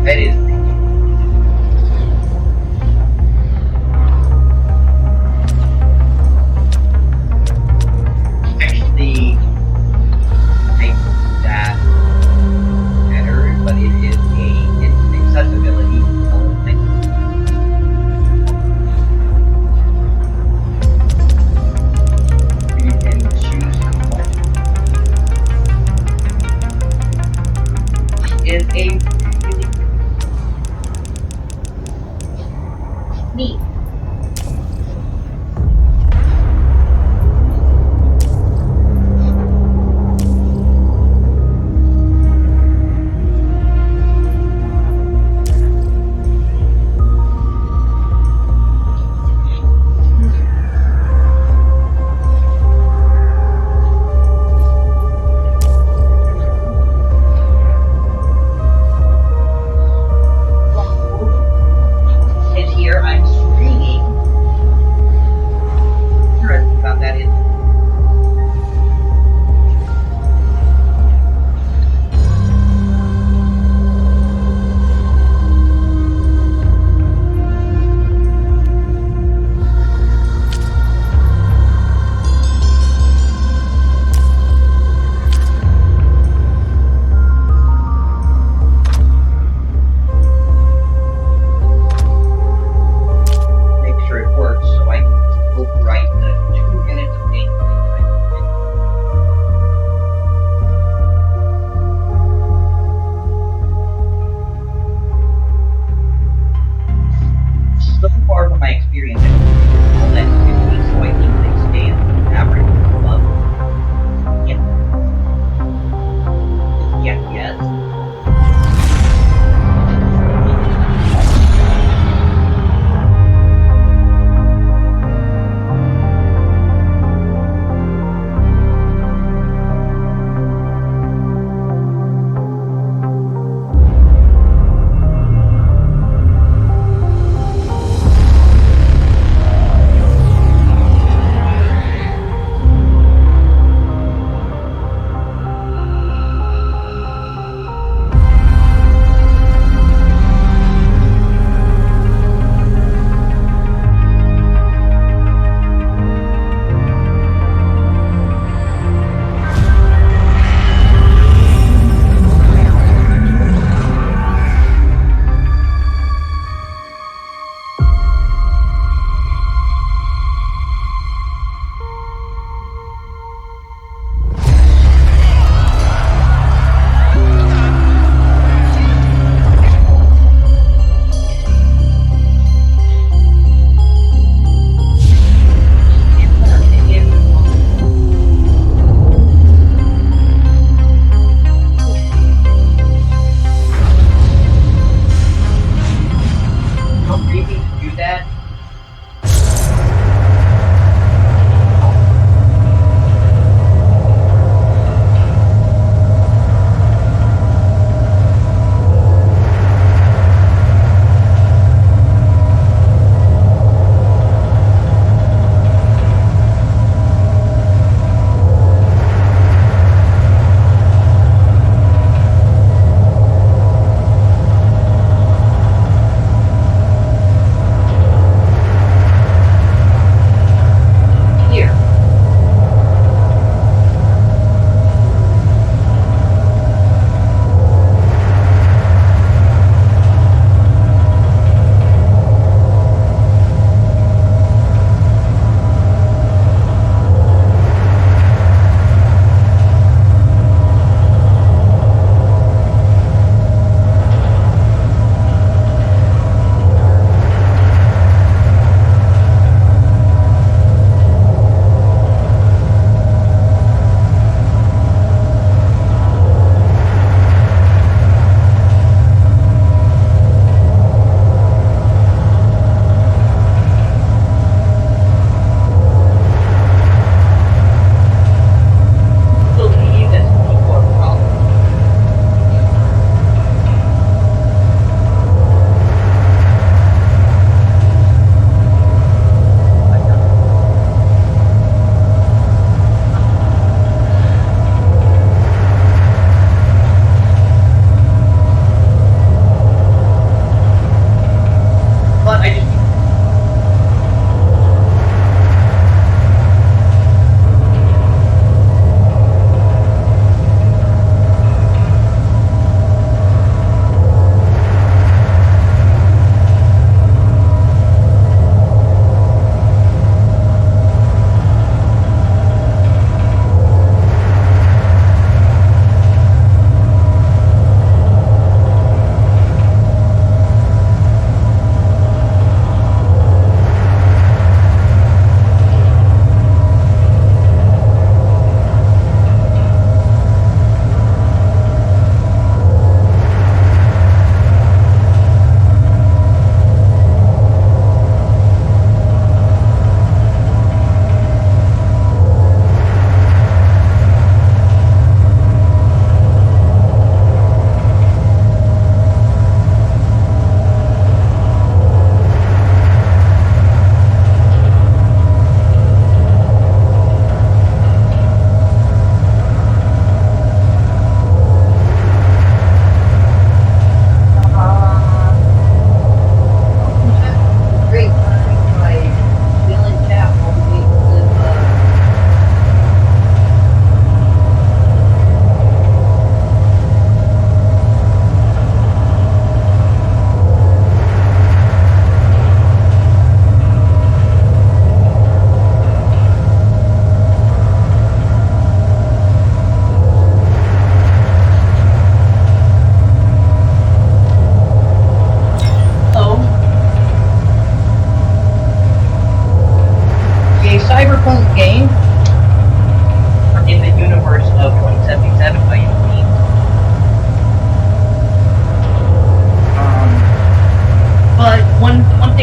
That is actually I that better, but it's an accessibility element. You can choose how much is a really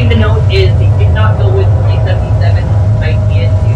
thing to note is they did not go with 2077 idea to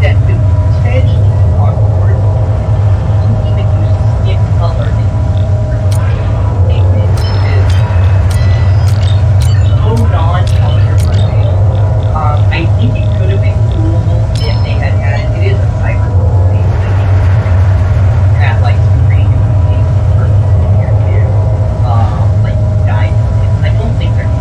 that could potentially be awkward to even use skin color in pigment is so non-controversial. I think it could have been cool if they had added. It is a cyberpunk thing. I think you had like some random things for here too, like diamonds. I don't think they're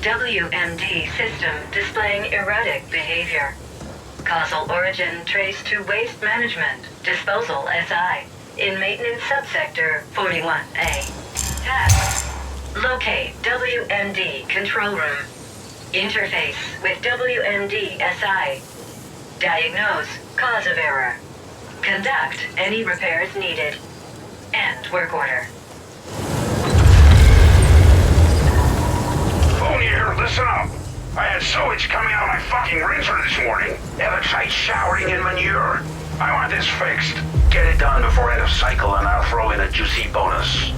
WMD system displaying erratic behavior. Causal origin traced to waste management, disposal SI, in maintenance subsector 41A. Task. Locate WMD control room. Interface with WMD SI. Diagnose cause of error. Conduct any repairs needed. End work order. Phone here, listen up. I had sewage coming out of my fucking rinser this morning. Ever-tight showering in manure. I want this fixed. Get it done before end of cycle and I'll throw in a juicy bonus.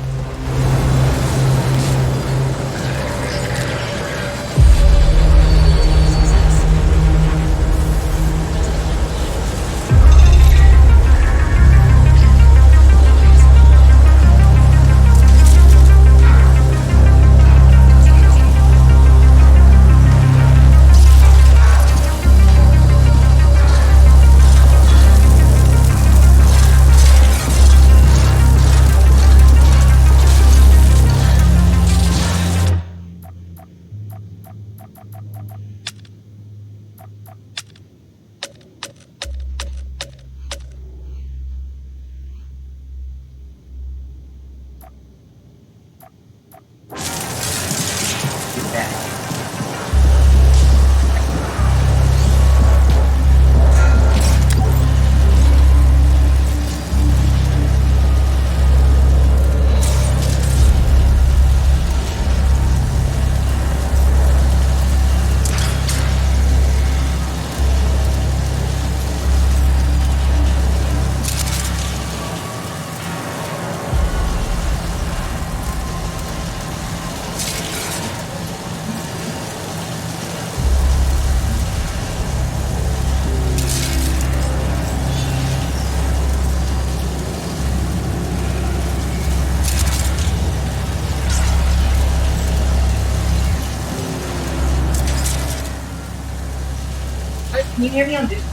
Can you hear me on this?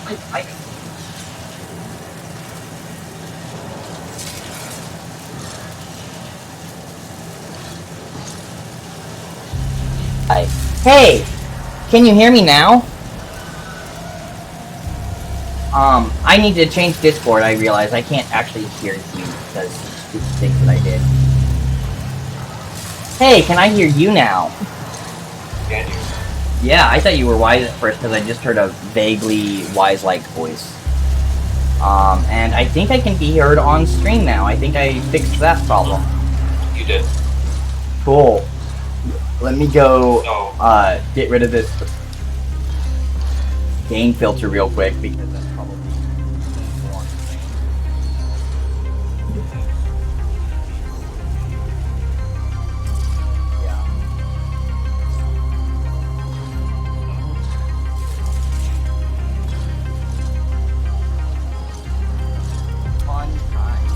I Hi. Hey! Can you hear me now? I need to change Discord. I realize I can't actually hear you because stupid things that I did. Hey, can I hear you now? Can you? Yeah, I thought you were wise at first because I just heard a vaguely wise-like voice. And I think I can be heard on stream now. I think I fixed that problem. You did. Cool. Let me go, So, get rid of this gain filter real quick because that's probably more. Yeah. Fun time.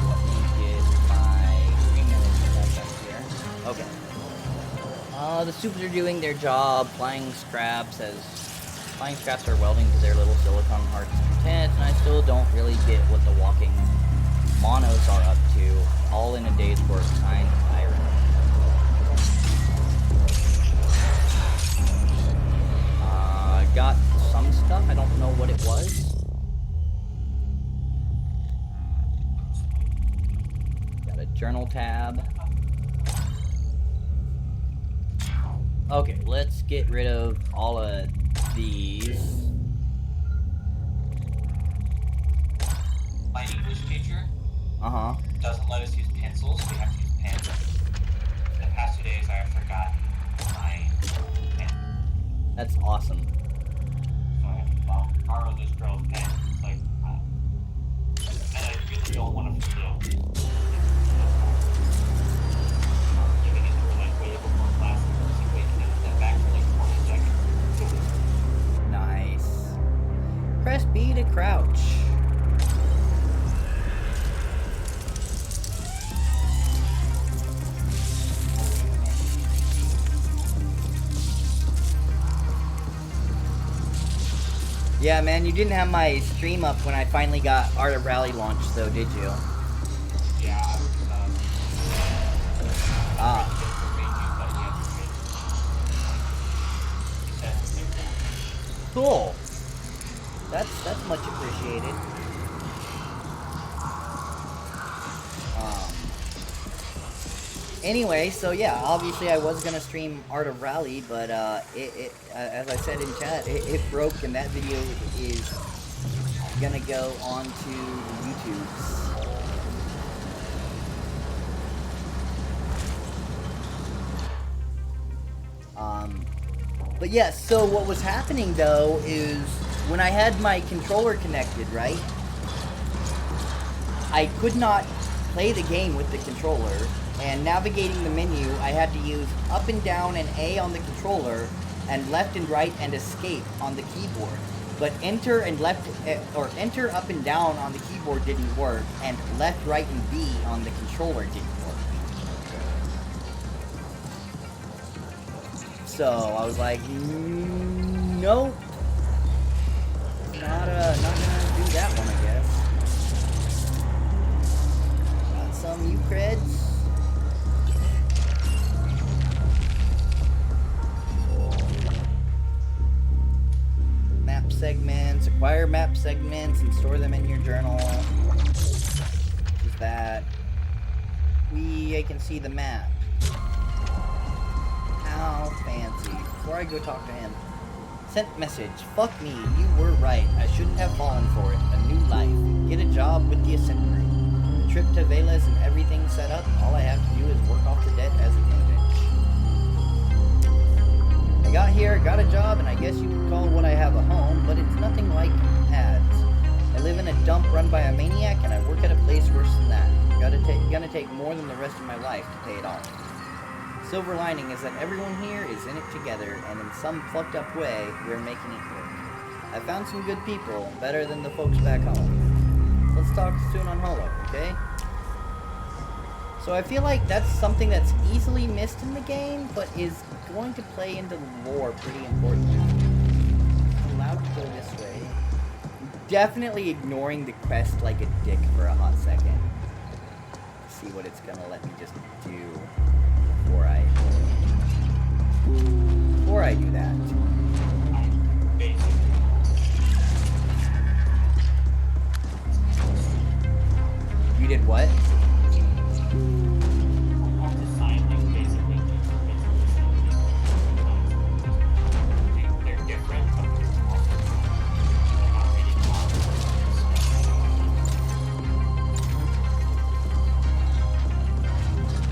Let me get my 3 minutes back up here. Okay. The supers are doing their job, flying scraps are welding to their little silicon heart's content, and I still don't really get what the walking monos are up to, all in a day's work, signed Iron. Got some stuff, I don't know what it was. Got a journal tab. Okay, let's get rid of all of these. My English teacher Uh-huh. doesn't let us use pencils, we have to use pens. The past 2 days I have forgotten my pen. That's awesome. So I have to borrow this girl's pen. It's like, and I really don't want to feel giving it to her like way before class and she waking up that back for like 20 seconds. Nice. Press B to crouch. Yeah, man, you didn't have my stream up when I finally got Art of Rally launched, though, did you? Yeah, I was, Ah. Cool. That's much appreciated. Anyway, so yeah, obviously I was gonna stream Art of Rally, but as I said in chat, it broke, and that video is gonna go onto YouTube. But yeah, so what was happening though is when I had my controller connected, right? I could not play the game with the controller, and navigating the menu, I had to use up and down and A on the controller, and left and right and escape on the keyboard. But enter and left, or enter up and down on the keyboard didn't work, and left, right, and B on the controller didn't work. So I was like, nope, not gonna do that one, I guess. Got some Ucreds. Map segments, acquire map segments and store them in your journal. Is that I can see the map. How fancy. Before I go talk to him. Sent message. Fuck me, you were right. I shouldn't have fallen for it. A new life. Get a job with the Ascent group. The trip to Velas and everything set up. All I have to do is work off the debt as a I got here, got a job, and I guess you could call what I have a home, but it's nothing like ads. I live in a dump run by a maniac, and I work at a place worse than that. Gonna take more than the rest of my life to pay it off. Silver lining is that everyone here is in it together, and in some fucked up way, we're making it work. I found some good people, better than the folks back home. Let's talk soon on Holo, okay? So I feel like that's something that's easily missed in the game, but is going to play into the lore pretty importantly. I'm allowed to go this way. Definitely ignoring the quest like a dick for a hot second. See what it's gonna let me just do before I do that. You did what?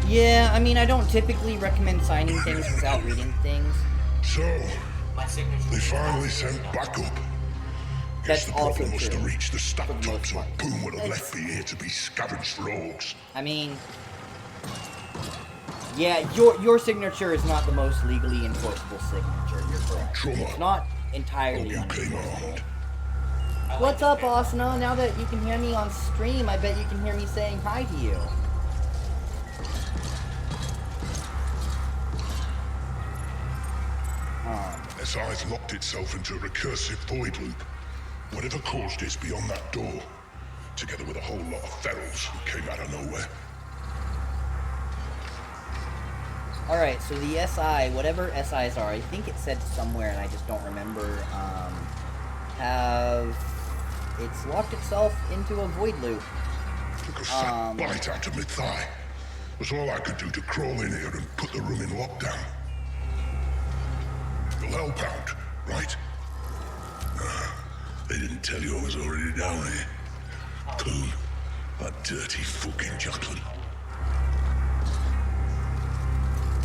Yeah, I mean, I don't typically recommend signing things without reading things. So, they finally sent backup. Guess the problem must have reached the stack tops, or Boom would have left me here to be scavenged for orcs. I mean, yeah, your signature is not the most legally enforceable signature. You're correct. It's not entirely unenforceable. What's up, Asana? Now that you can hear me on stream, I bet you can hear me saying hi to you. SI's locked itself into a recursive void loop. Whatever caused it's beyond that door, together with a whole lot of ferals who came out of nowhere. Alright, so the SI, whatever SIs are, I think it said somewhere, and I just don't remember, it's locked itself into a void loop. Took a fat bite out of my thigh. Was all I could do to crawl in here and put the room in lockdown. You'll help out, right? They didn't tell you I was already down here. Cool. That dirty fucking Joplin.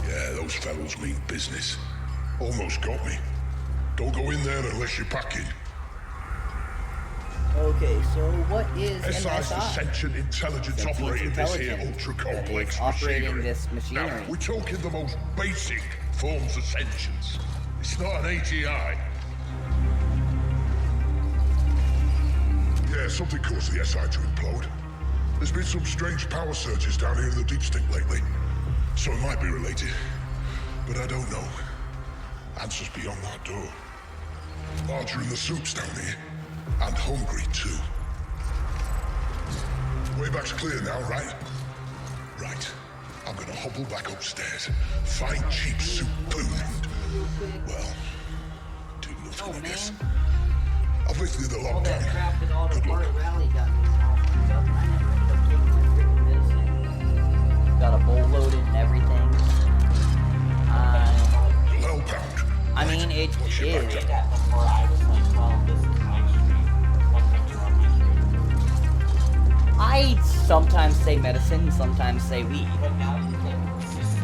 Yeah, those fellows mean business. Almost got me. Don't go in there unless you're packing. Okay, so what is SI's the MSI? sentient intelligence operating this here ultra-complex operating this Now, machinery. we're talking the most basic forms of sentience. It's not an AGI. Yeah, something caused the SI to implode. There's been some strange power surges down here in the deep stink lately. So it might be related. But I don't know. Answers beyond that door. Larger in the soups down here. And hungry too. Way back's clear now, right? Right. I'm gonna hobble back upstairs. Find cheap soup poon and... well... do nothing, I guess. I've listened to the All log that down. crap with all the Good luck. water rally got me all fucked up, and I never ended up taking my freaking medicine. Got a bowl loaded and everything. Well, pound. I mean, it What's your is. back Did that before I was like, well, this is my stream. What can you on my stream? I sometimes say medicine, sometimes say weed. But now you can consistently.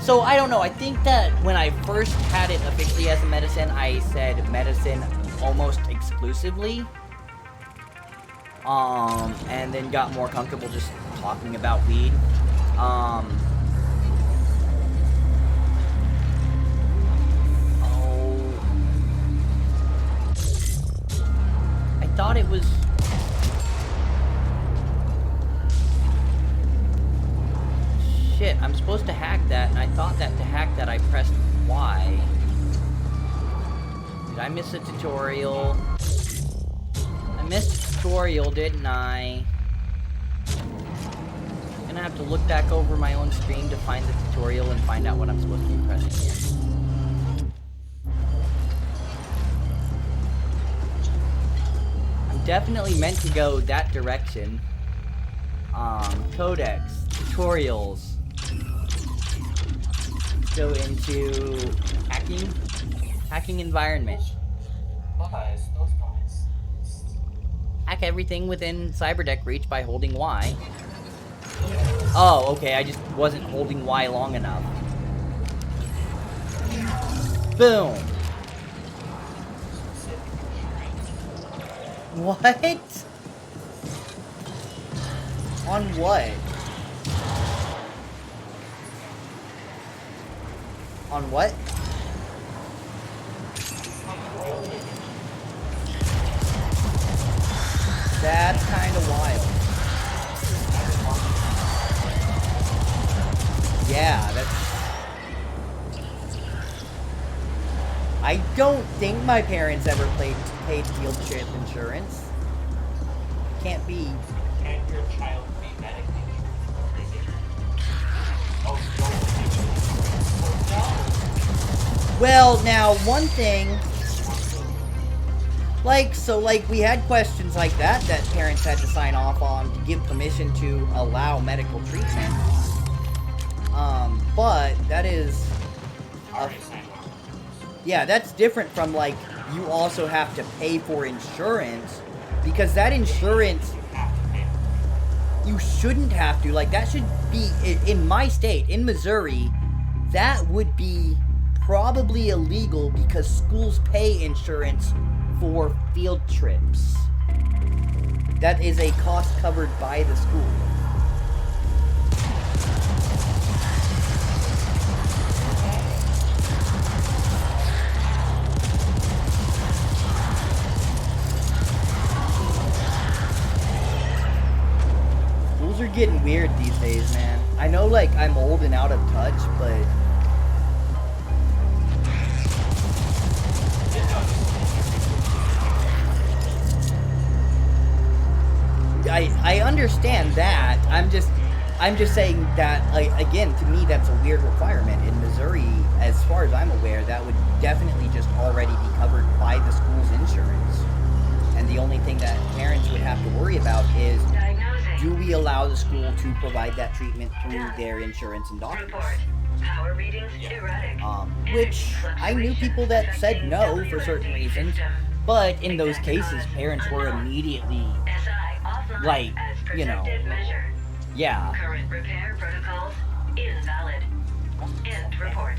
So I don't know. I think that when I first had it officially as a medicine, I said medicine almost exclusively. And then got more comfortable just talking about weed. I thought it was... Shit, I'm supposed to hack that, and I thought that to hack that I pressed Y. Did I miss a tutorial? I missed a tutorial, didn't I? I'm gonna have to look back over my own stream to find the tutorial and find out what I'm supposed to be pressing here. I'm definitely meant to go that direction. Codex, tutorials. Go into hacking environment. Guys, those guys. Hack everything within cyberdeck reach by holding Y. Oh, okay, I just wasn't holding Y long enough. Boom. What? On what? On what? That's kind of wild. Yeah, that's... I don't think my parents ever paid field trip insurance. Can't be. Can your child be medically insured? Oh, no. Well, now, one thing... Like, we had questions like that parents had to sign off on to give permission to allow medical treatment. But that is... yeah, that's different from, like, you also have to pay for insurance, because that insurance... You shouldn't have to. Like, that should be... In my state, in Missouri, that would be probably illegal because schools pay insurance for field trips. That is a cost covered by the school. Schools are getting weird these days, man. I know, like, I'm old and out of touch, but... I understand that. I'm just saying that, like, again, to me, that's a weird requirement. In Missouri, as far as I'm aware, that would definitely just already be covered by the school's insurance. And the only thing that parents would have to worry about is, do we allow the school to provide that treatment through their insurance and doctors? Power readings erratic. Which I knew people that said no for certain reasons, but in those cases, parents were immediately, like, you know, yeah. Current repair protocols invalid. End report.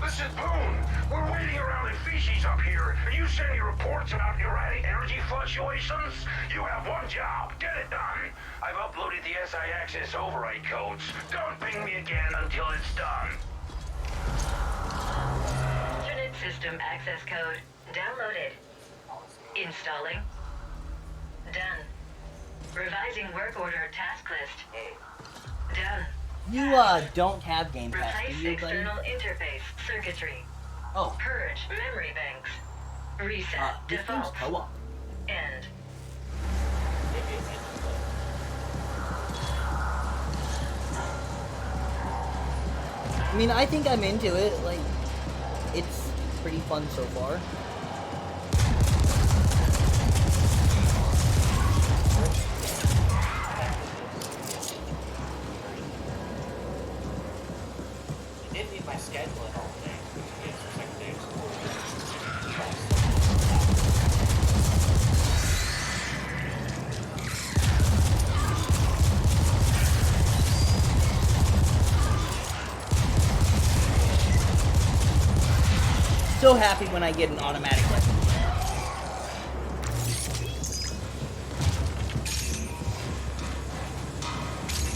Listen, Boone, we're waiting around in feces up here, and you send me reports about erratic energy fluctuations? You have one job. Get it done. I've uploaded the SI access override codes. Don't ping me again until it's done. Alternate system access code downloaded. Installing. Done. Revising work order task list. Done. You don't have Game Pass, do Replace you, buddy? external interface circuitry. Oh, Purge memory banks. Reset this game's default. co-op. End. Maybe it's interesting. I mean, I think I'm into it. Like, it's pretty fun so far. It did need my schedule and all day. It's just like day of school. So happy when I get an automatic weapon.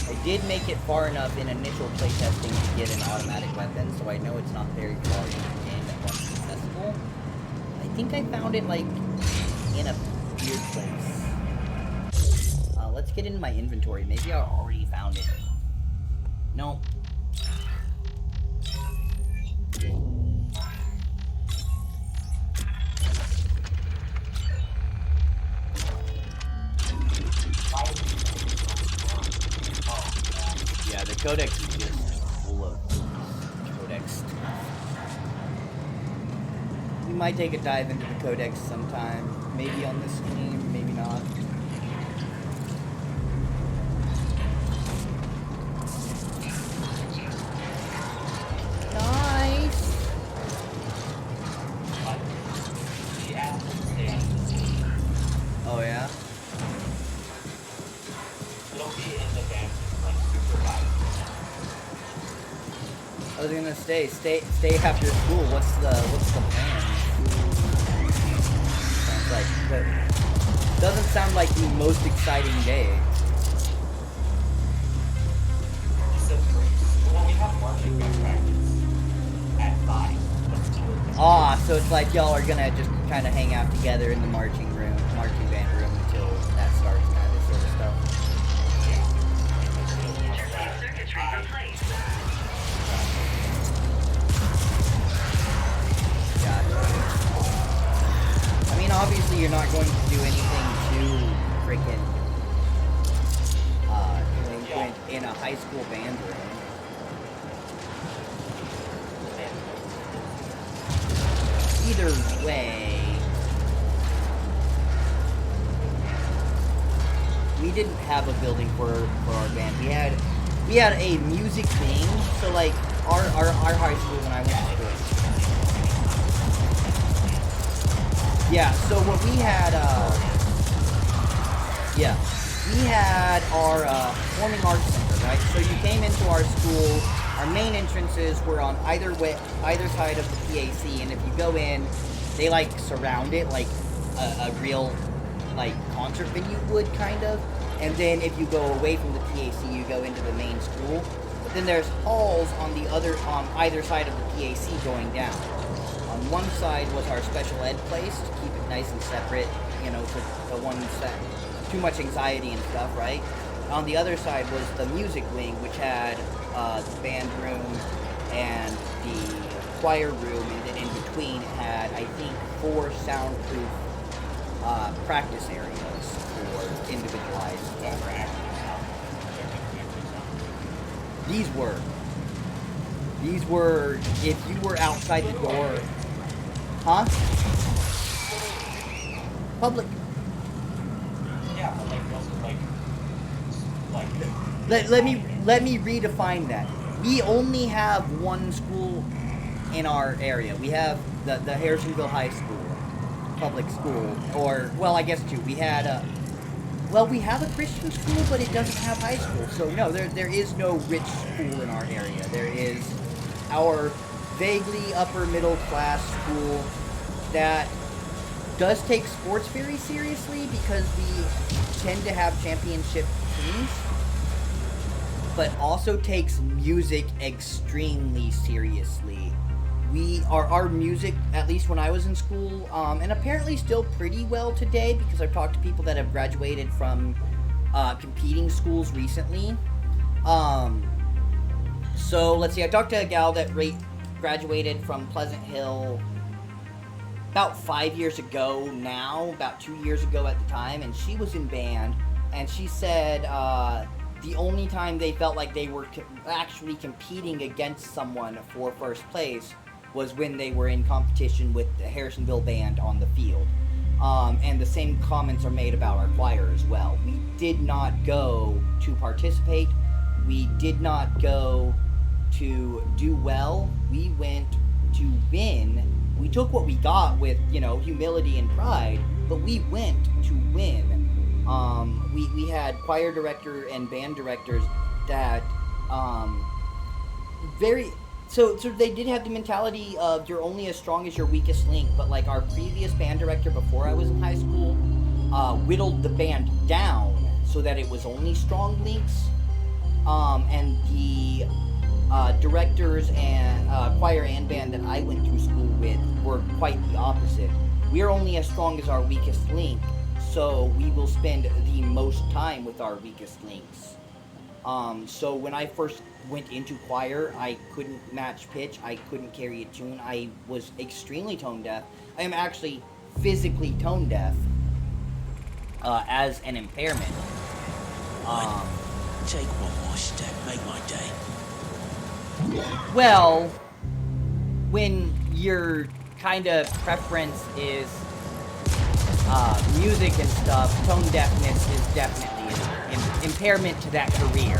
I did make it far enough in initial playtesting to get an automatic weapon, so I know it's not very far into the game at once accessible. I think I found it, like, in a weird place. Let's get into my inventory. Maybe I already found it. No. Yeah, the codex is just full of codex. We might take a dive into the codex sometime. Maybe on this stream, maybe not. Nice! Oh yeah? It'll be in the game, like super bad. I was gonna stay after school. What's the plan? Sounds like that doesn't sound like the most exciting day. Just a brief. Well, we have marching band practice at 5. Let's do it. Ah, so it's like y'all are gonna just kind of hang out together in the marching band room until that starts, kind of sort of stuff. Interface circuitry replaced. Gotcha. I mean, obviously you're not going to do anything too freaking delinquent in a high school band room. Either way, we didn't have a building for our band. We had a music wing, so like our high school when I went to school. Yeah, so what we had, we had our performing arts center, right? So you came into our school. Our main entrances were on either side of the PAC, and if you go in, they like surround it like a real like concert venue would, kind of. And then if you go away from the PAC, you go into the main school. But then there's halls on either side of the PAC going down. On one side was our special ed place to keep it nice and separate, you know, for the ones that too much anxiety and stuff, right? On the other side was the music wing, which had the band room and the choir room, and then in between had, I think, 4 soundproof practice areas for individualized practice. These were, if you were outside the door, huh? Public. Yeah, but like wasn't like Let me redefine that. We only have one school in our area. We have the Harrisonville High School, public school, or well, I guess 2. We had we have a Christian school, but it doesn't have high school. So no, there is no rich school in our area. There is our vaguely upper middle class school that does take sports very seriously because we tend to have championship teams, but also takes music extremely seriously. Our music, at least when I was in school, and apparently still pretty well today, because I've talked to people that have graduated from competing schools recently. So let's see. I talked to a gal that graduated from Pleasant Hill about 5 years ago now, about 2 years ago at the time, and she was in band, and she said the only time they felt like they were actually competing against someone for first place was when they were in competition with the Harrisonville band on the field. And the same comments are made about our choir as well. We did not go to participate. We did not go to do well. We went to win. We took what we got with, humility and pride, but we went to win. We had choir director and band directors that so they did have the mentality of you're only as strong as your weakest link, but like our previous band director before I was in high school whittled the band down so that it was only strong links, and the directors and choir and band that I went through school with were quite the opposite. We're only as strong as our weakest link, so we will spend the most time with our weakest links. So when I first went into choir, I couldn't match pitch, I couldn't carry a tune, I was extremely tone deaf. I am actually physically tone deaf as an impairment. Take one more step, make my day. Well, when your kind of preference is music and stuff, tone deafness is definitely an impairment to that career.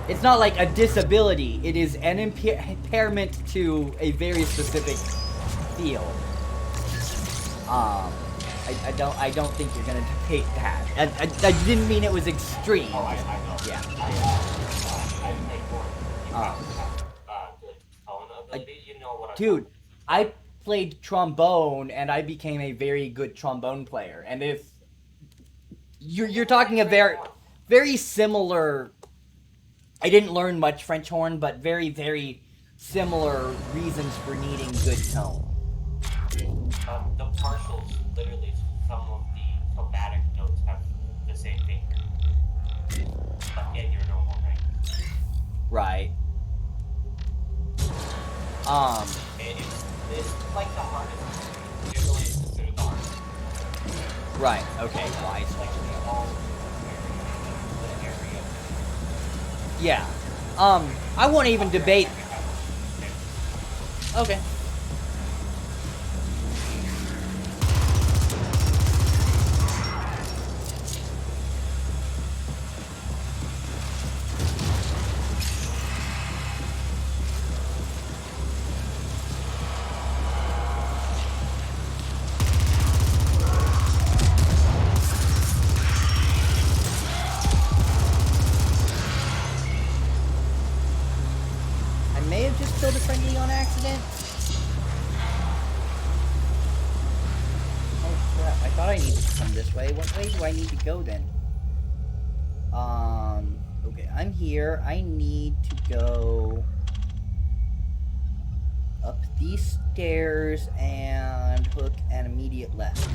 It's not like a disability, it is an impairment to a very specific field. I don't think you're gonna debate that. I didn't mean it was extreme. Oh, I know. Yeah. I played for good tone ability. You know what I'm Dude, I played trombone and I became a very good trombone player. And if you're talking a very similar, I didn't learn much French horn, but very, very similar reasons for needing good tone. The partials, literally, some of the chromatic notes have the same thing. But yet you're normal, right? Right. It's like the hardest. Usually it's considered the hardest. Right, okay, well, I It's like see. the all area. Yeah. I won't even debate. Okay. I may have just killed a friendly on accident. Oh crap, I thought I needed to come this way. What way do I need to go then? Okay, I'm here. I need to go up these stairs and hook an immediate left.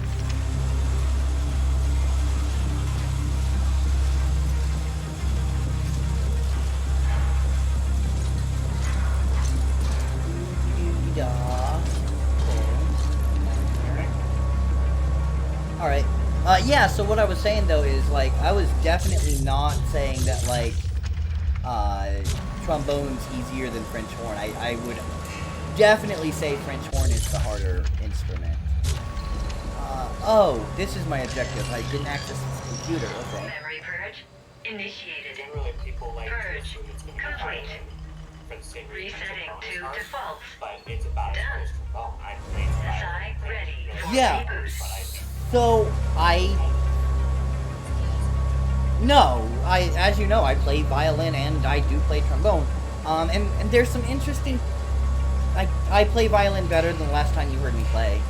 Alright. Yeah, so what I was saying though is, like, I was definitely not saying that, like, trombone's easier than French horn. I would definitely say French horn is the harder instrument. Oh, this is my objective. I didn't access this computer. Okay. Memory purge initiated. Generally, people like Purge to assume it's going to be complete. violent for the same reason Resetting trombone is to hard, default. but it's about as Done. good as trombone. I played SI ready for Yeah. reboot. but I think So, as you know, I play violin and I do play trombone. And there's some interesting... I play violin better than the last time you heard me play.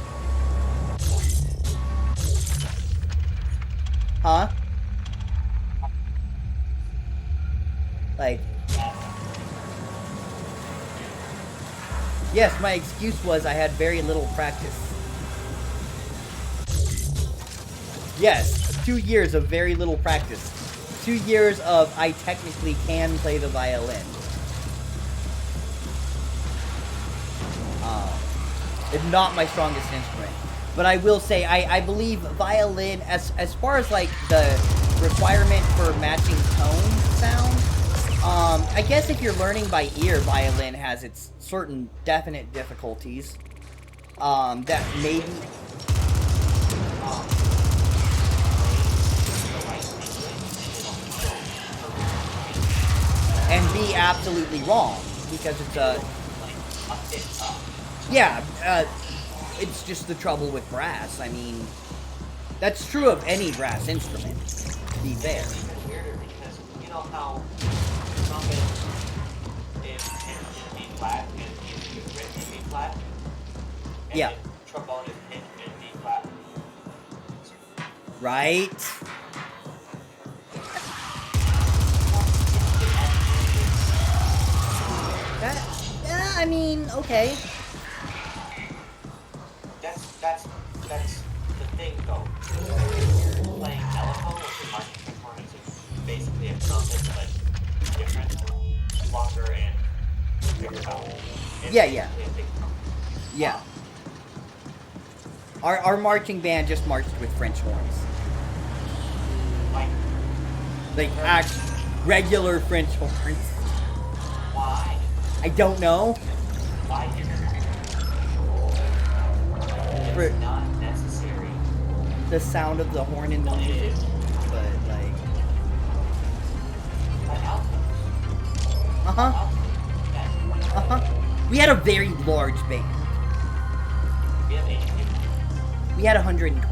Huh? Like... Yes, my excuse was I had very little practice. Yes, 2 years of very little practice. 2 years of I technically can play the violin. It's not my strongest instrument. But I will say, I believe violin, as far as like the requirement for matching tone sound, I guess if you're learning by ear, violin has its certain definite difficulties. That maybe... And be absolutely wrong, because it's a... Yeah, it's just the trouble with brass. I mean, that's true of any brass instrument, to be fair. It's even weirder because you know how trumpet is pitched in B flat and usually written in B flat? And Yeah. then trombone is pitched in D flat. Right? That, yeah, I mean, okay. That's the thing though. Playing mellophone, which is marching performance, is basically a trumpet but different, longer and bigger bell. Yeah, yeah. Basically a big trumpet. Yeah. Our marching band just marched with French horns. Like, regular French horns. Why? I don't know. Why is it? For It's not necessary. the sound of the horn in the music. But, like... Uh-huh. Uh-huh. We had a very large band. We have 80 people. We had 120.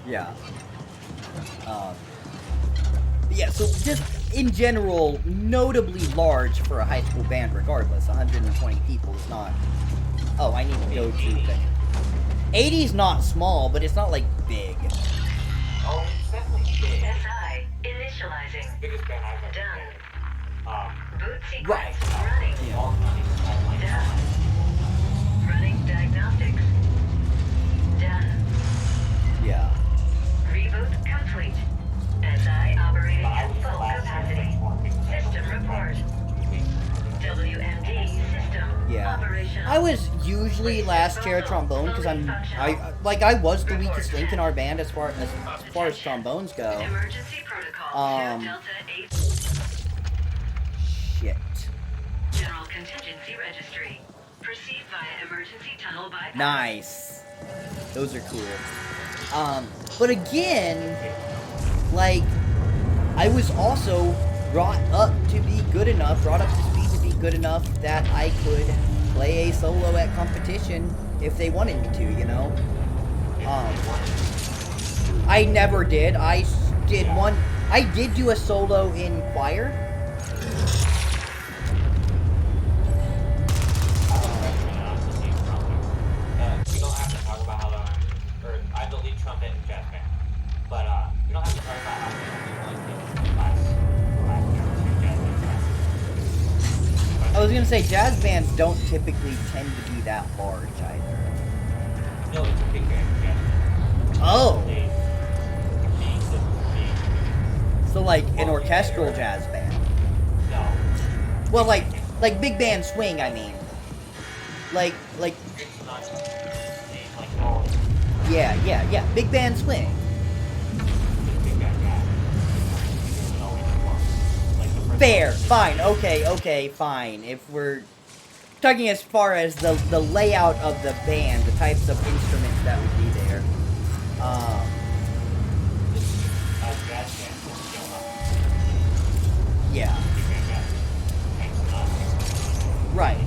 Yeah. Yeah, so just in general, notably large for a high school band regardless. 120 people is not... Oh, I need to go to... 80 is not small, but it's not, like, big. Oh, it's definitely big. SI initializing. Biggest band I've ever Done. played. Boot sequence Right. running. Yeah. All money. Done. Running diagnostics. Done. Yeah. Reboot complete. SI operating But I at was the full last capacity. System report. WMD system Yeah. operational. I was usually last chair trombone because I was the weakest link in our band as far as trombones go. Emergency protocol. Delta 8. Shit. General contingency registry. Proceed via emergency tunnel bypass. Nice. Those are cool. But again, like, I was also brought up to speed to be good enough that I could play a solo at competition if they wanted me to, you know? I never did. I did do a solo in choir. We don't have to talk about how I'm the lead trumpet in jazz band, but we don't have to talk about how many people last year to jazz band classes. I was gonna say, jazz bands don't typically tend to be that large either. No, it's a big band jazz band. Oh! Big. So like an orchestral jazz band. No. Well, like big band swing, I mean. Like, It's not like all yeah, big band swing. big band jazz. It always works. Like the first Fair, fine, okay, fine. If we're talking as far as the layout of the band, the types of instruments that would be there. jazz band will scale up. Yeah, Big band jazz. Thanks to us. right.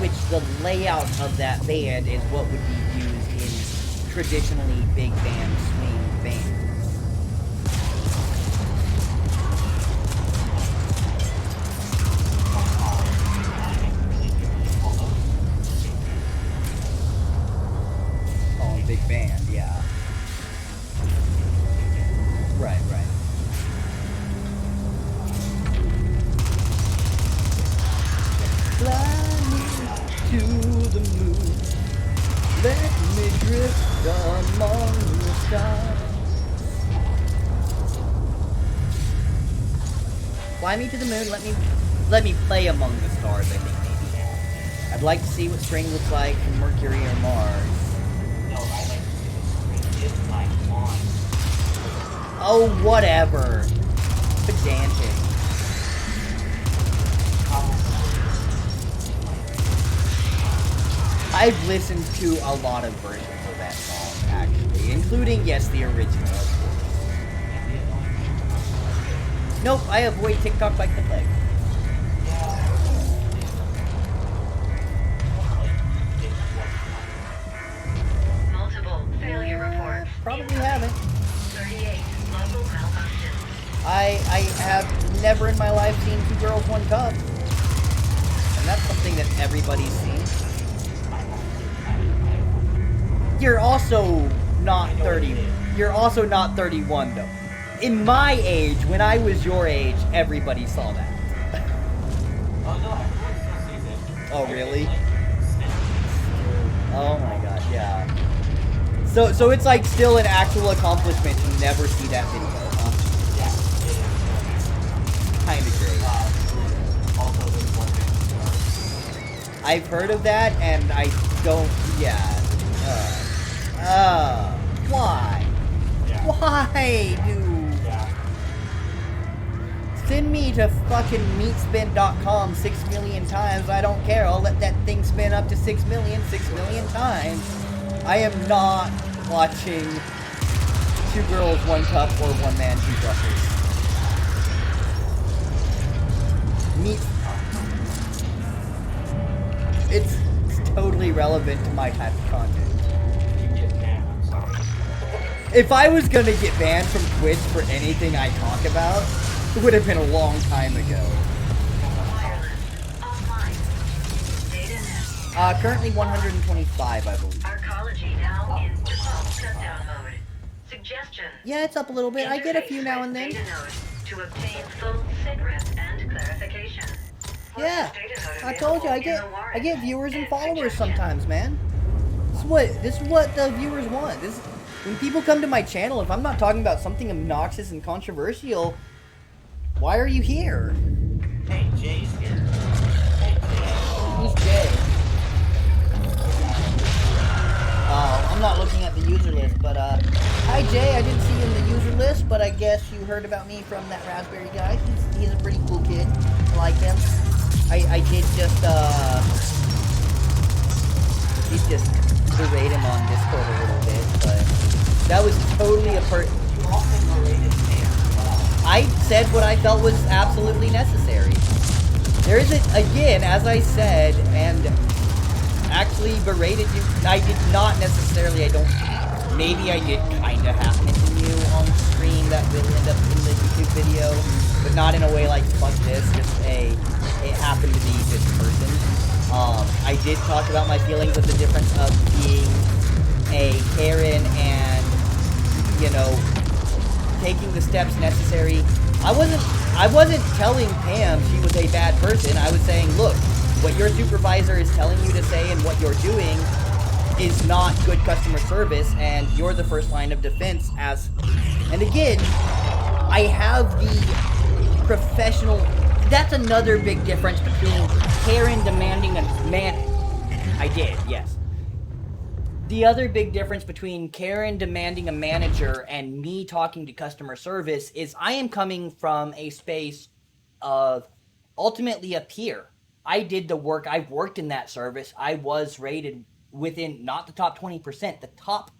Which the layout of that band is what would be used in traditionally big band swing bands. Oh, big band, yeah. Right, right. Fly me to the moon. Let me drift among the stars. Fly me to the moon. Let me play among the stars. I think maybe. I'd like to see what spring looks like from Mercury or Mars. No, I like to see what spring is like on. Oh, whatever. Pedantic. I've listened to a lot of versions of that song, actually, including, yes, the original, of course. Nope, I avoid TikTok like the plague. Multiple failure reports. Probably haven't. 38 local malfunctions. I have never in my life seen 2 Girls, 1 Cup. And that's something that everybody's seen. You're also not 30. You're also not 31, though. In my age, when I was your age, everybody saw that. Oh no, everyone still sees it. Oh, really? Like, Oh my god, yeah. So it's like still an actual accomplishment to never see that video, huh? yeah, it is. Kinda great. Also, there's one thing. I've heard of that, and I don't, yeah. Why? Yeah. Why, dude? Yeah. Send me to fucking meatspin.com 6 million times. I don't care. I'll let that thing spin up to 6 million times. I am not watching 2 Girls, 1 Cup or 1 Man, 2 Truckers. Meat. It's totally relevant to my type of content. You get banned, I'm sorry. If I was gonna get banned from Twitch for anything I talk about, it would have been a long time ago. Wireless. Offline. Data net. Currently 125, I believe. Arcology now in default shutdown mode. Suggestion. Yeah, it's up a little bit. I get a few now and then. Data node to obtain full SIGRET and clarification. Yeah, Data node I told you, I available in the warrant. get viewers and followers Suggestion. sometimes, man. This is what the viewers want. When people come to my channel, if I'm not talking about something obnoxious and controversial, why are you here? Hey, Jay's here. Hey, Jay. Who's Jay? I'm not looking at the user list, but hi Jay, I didn't see you in the user list, but I guess you heard about me from that Raspberry guy. He's a pretty cool kid. I like him. I did just berate him on Discord a little bit, but that was totally a You also related Sam. I said what I felt was absolutely necessary. There isn't, again, as I said, and actually berated you. I did not necessarily, maybe I did kind of have mention you on stream that will end up in the YouTube video, but not in a way like, fuck this, it happened to be this person. I did talk about my feelings of the difference of being a Karen and, you know, taking the steps necessary. I wasn't telling Pam she was a bad person. I was saying, look, what your supervisor is telling you to say and what you're doing is not good customer service, and you're the first line of defense as... And again, I have the professional... That's another big difference between Karen demanding a man... I did, yes. The other big difference between Karen demanding a manager and me talking to customer service is I am coming from a space of ultimately a peer. I did the work. I've worked in that service. I was rated within not the top 20%, the top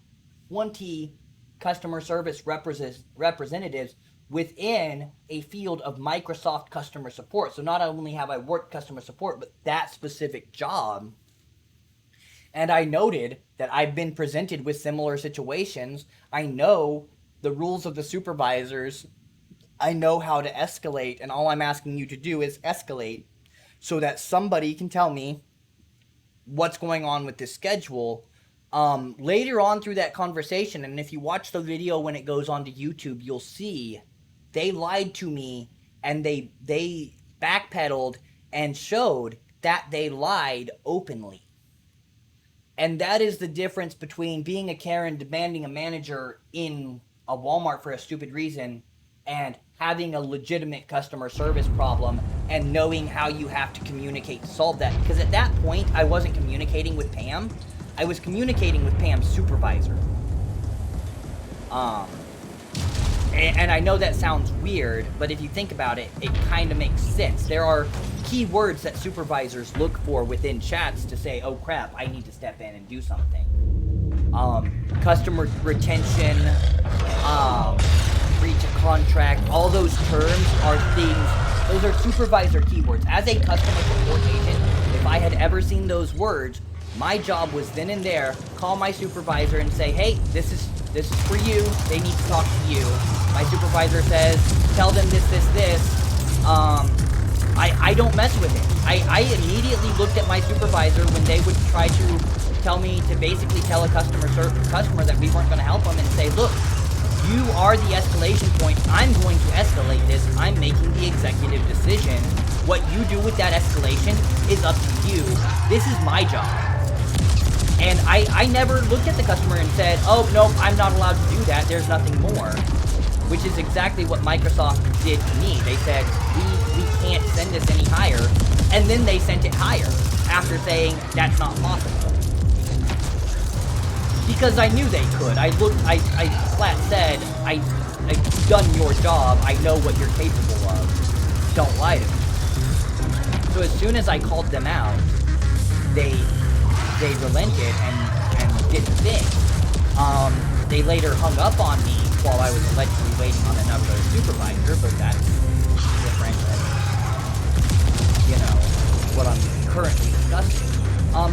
20 customer service representatives within a field of Microsoft customer support. So not only have I worked customer support, but that specific job. And I noted that I've been presented with similar situations. I know the rules of the supervisors. I know how to escalate, and all I'm asking you to do is escalate so that somebody can tell me what's going on with this schedule. Later on through that conversation, and if you watch the video when it goes onto YouTube, you'll see they lied to me, and they backpedaled and showed that they lied openly. And that is the difference between being a Karen, demanding a manager in a Walmart for a stupid reason, and having a legitimate customer service problem and knowing how you have to communicate to solve that. Because at that point, I wasn't communicating with Pam. I was communicating with Pam's supervisor. And I know that sounds weird, but if you think about it, it kind of makes sense. There are key words that supervisors look for within chats to say, oh crap, I need to step in and do something. Customer retention, breach of contract, all those terms are things, those are supervisor keywords. As a customer support agent, if I had ever seen those words, my job was then and there, call my supervisor and say, hey, this is for you, they need to talk to you. My supervisor says, tell them this. I don't mess with it. I immediately looked at my supervisor when they would try to tell me to basically tell a customer that we weren't going to help them and say, look, you are the escalation point. I'm going to escalate this. I'm making the executive decision. What you do with that escalation is up to you. This is my job. And I never looked at the customer and said, oh, no, I'm not allowed to do that. There's nothing more. Which is exactly what Microsoft did to me. They said, we can't send this any higher. And then they sent it higher after saying that's not possible. Because I knew they could. I flat said, I've done your job. I know what you're capable of. Don't lie to me. So as soon as I called them out, they relented and did the thing. They later hung up on me while I was allegedly waiting on another supervisor, but that's different than, you know, what I'm currently discussing.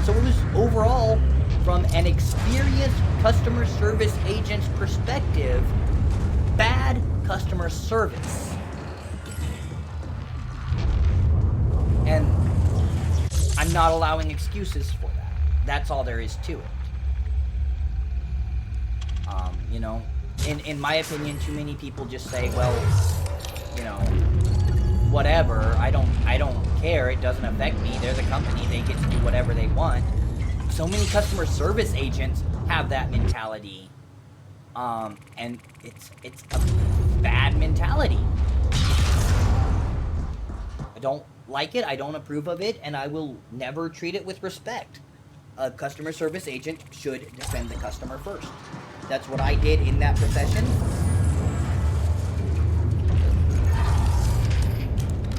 So it was overall, from an experienced customer service agent's perspective, bad customer service. And I'm not allowing excuses for that. That's all there is to it. You know, in my opinion, too many people just say, well, you know, whatever, I don't care, it doesn't affect me, they're the company, they get to do whatever they want. So many customer service agents have that mentality, and it's a bad mentality. I don't like it, I don't approve of it, and I will never treat it with respect. A customer service agent should defend the customer first. That's what I did in that profession.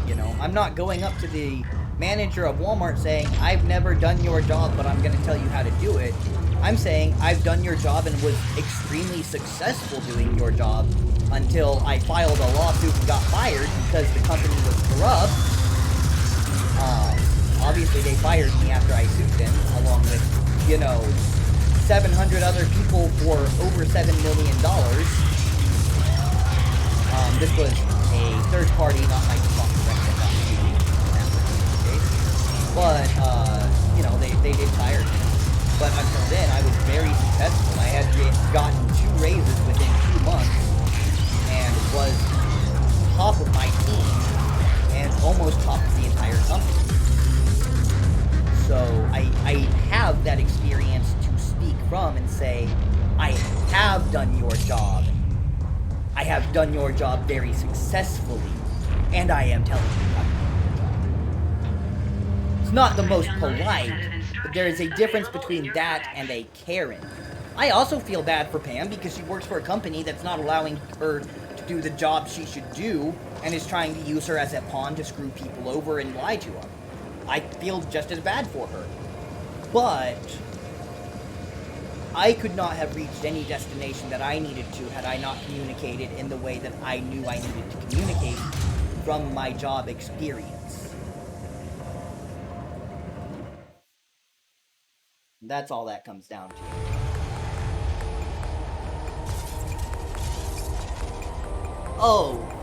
You know, I'm not going up to the manager of Walmart saying, I've never done your job, but I'm going to tell you how to do it. I'm saying, I've done your job and was extremely successful doing your job until I filed a lawsuit and got fired because the company was corrupt. Obviously, they fired me after I sued them, along with, you know, 700 other people for over $7 million. This was a third party, not Microsoft directly, not me, in that particular case. But, you know, they did fire me. But until then, I was very successful. I had gotten 2 raises within 2 months, and was top of my team, and almost top of the entire company. So I have that experience to speak from and say, I have done your job. I have done your job very successfully, and I am telling you how to do your job. It's not the most polite, but there is a difference between that and a Karen. I also feel bad for Pam because she works for a company that's not allowing her to do the job she should do and is trying to use her as a pawn to screw people over and lie to them. I feel just as bad for her. But I could not have reached any destination that I needed to had I not communicated in the way that I knew I needed to communicate from my job experience. That's all that comes down to. Oh.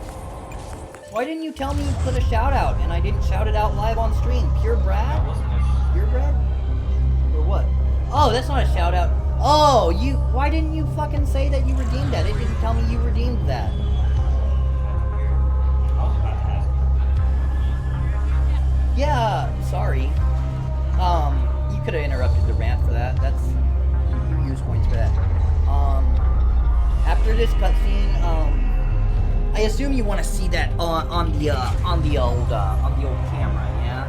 Why didn't you tell me you put a shout out and I didn't shout it out live on stream? Pure Brad? Pure Brad? Or what? Oh, that's not a shout out. Oh, you. Why didn't you fucking say that you redeemed that? It didn't tell me you redeemed that. I was about to ask you. Yeah, sorry. You could have interrupted the rant for that. That's you use points for that. After this cutscene, I assume you want to see that on the old camera, yeah.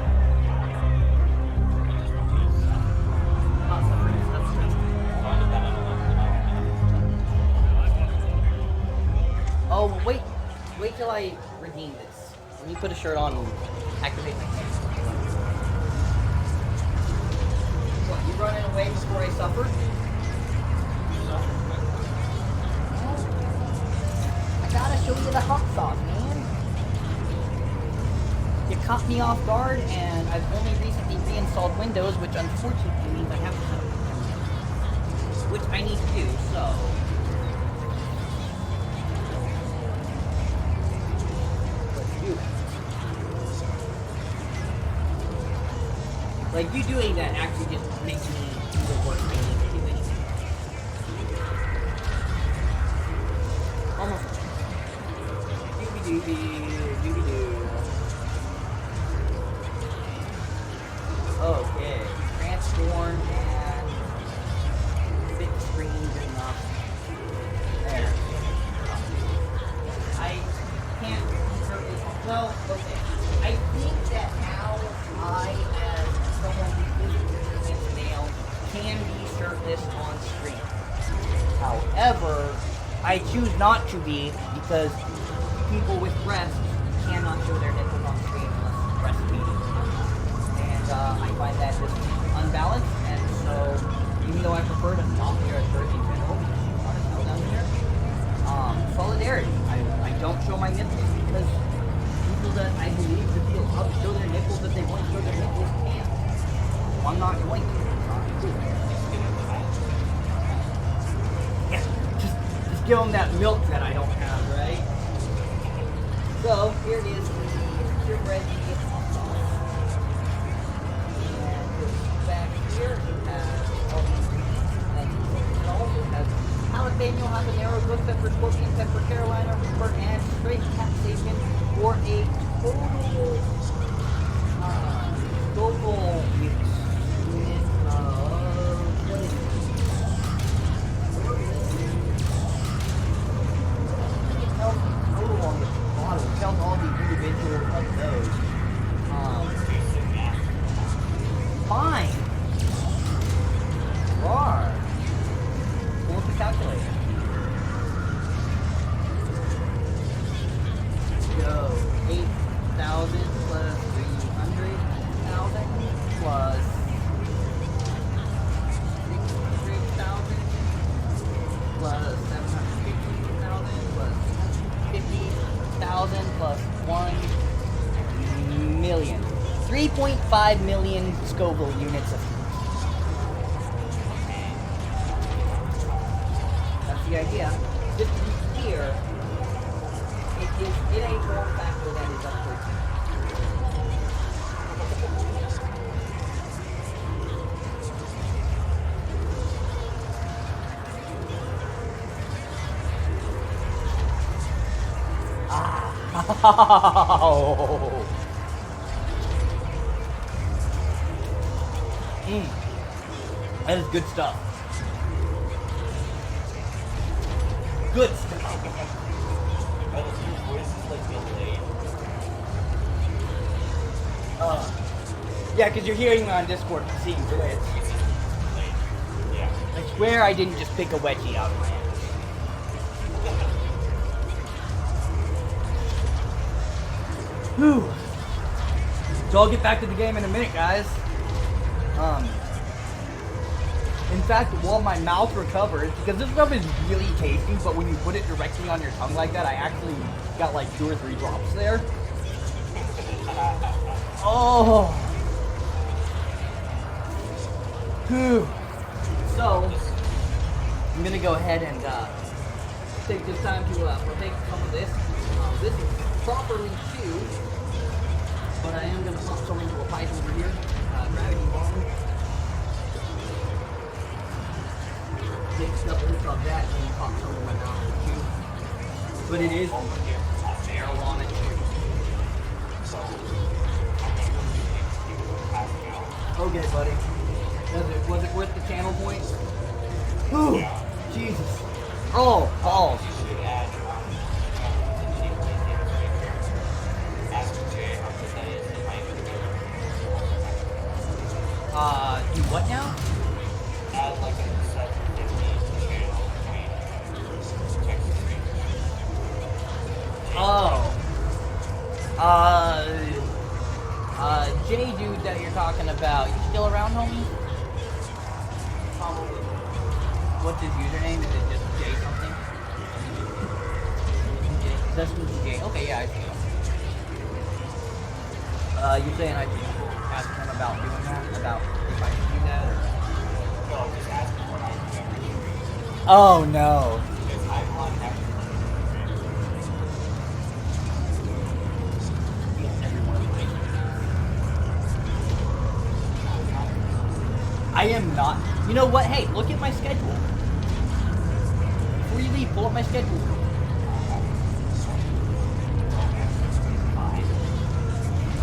Not suffering, that's true. Oh, wait till I redeem this. Let me put a shirt on and activate my camera. What, you running away before I suffer? I gotta show you the hot sauce, man. You caught me off guard, and I've only recently reinstalled Windows, which unfortunately means I haven't set up the camera yet. Which I need to do, so... let's do it. Like, you doing that actually just makes me do the work I need to do anyway. Almost. Doobie-doo. Okay. Transform and fit screens enough. There. I can't certainly... well, okay. I think that now I, as someone who is male, can be shirtless on screen. However, I choose not to be because people with breasts cannot show their nipples on screen unless breastfeeding. And I find that just unbalanced, and so even though I prefer to not wear a shirt in general, on a towel down here, solidarity. I don't show my nipples because people that I believe to be allowed to show their nipples if they want to show their nipples can. So I'm not going to. Yeah, just give them that milk that I don't have, right? So here it is, the bread hot sauce. And back here it has all the ingredients. And it also has jalapeno, habanero, ghost pepper, scorpion pepper, Carolina Reaper, and straight capsaicin for a total Scoville unit of what is it? It tells the total on the bottle. It tells all the individuals of those. Fine. Rar. Pull up the calculator. Go. 8,000 plus 300,000 plus 300,000 plus 750,000 plus 50,000 plus 1 million. 3.5 million Scoville units of heat. That's the idea. Just to be clear, it is in a form factor that is up to 13. That is good stuff. Good stuff. Your voice is like delayed. Yeah, because you're hearing me on Discord and seeing glitch. Yeah. I swear I didn't just pick a wedgie out of my ass. Whew. So I'll get back to the game in a minute, guys. In fact, while my mouth recovers, because this stuff is really tasty, but when you put it directly on your tongue like that, I actually got like 2 or 3 drops there. Oh. Whew. So, I'm gonna go ahead and take this time to partake some of this. This is properly chewed, but I am gonna pump some into a pipe over here. Gravity bomb. mixed up with that and you caught some of my mouth too. But it is over here. marijuana tree. So, I'm gonna go to the passing out. Okay, buddy. Was it worth the channel points? Whew, Jesus. Oh, balls. You should add, the chief details right here. Ask Jay how good that is. It might be Do what now? add like a 750 channel point text screen. Oh. J dude that you're talking about, you still around, homie? Probably. What's his username? Is it just J something? Just J. Okay, yeah, I see him. You're saying I should ask him about doing that? About if I should do that? Or... No, just ask him what I do. Oh, no. Because I'm on everything. I am not. You know what? Hey, look at my schedule. Before you leave, pull up my schedule. Can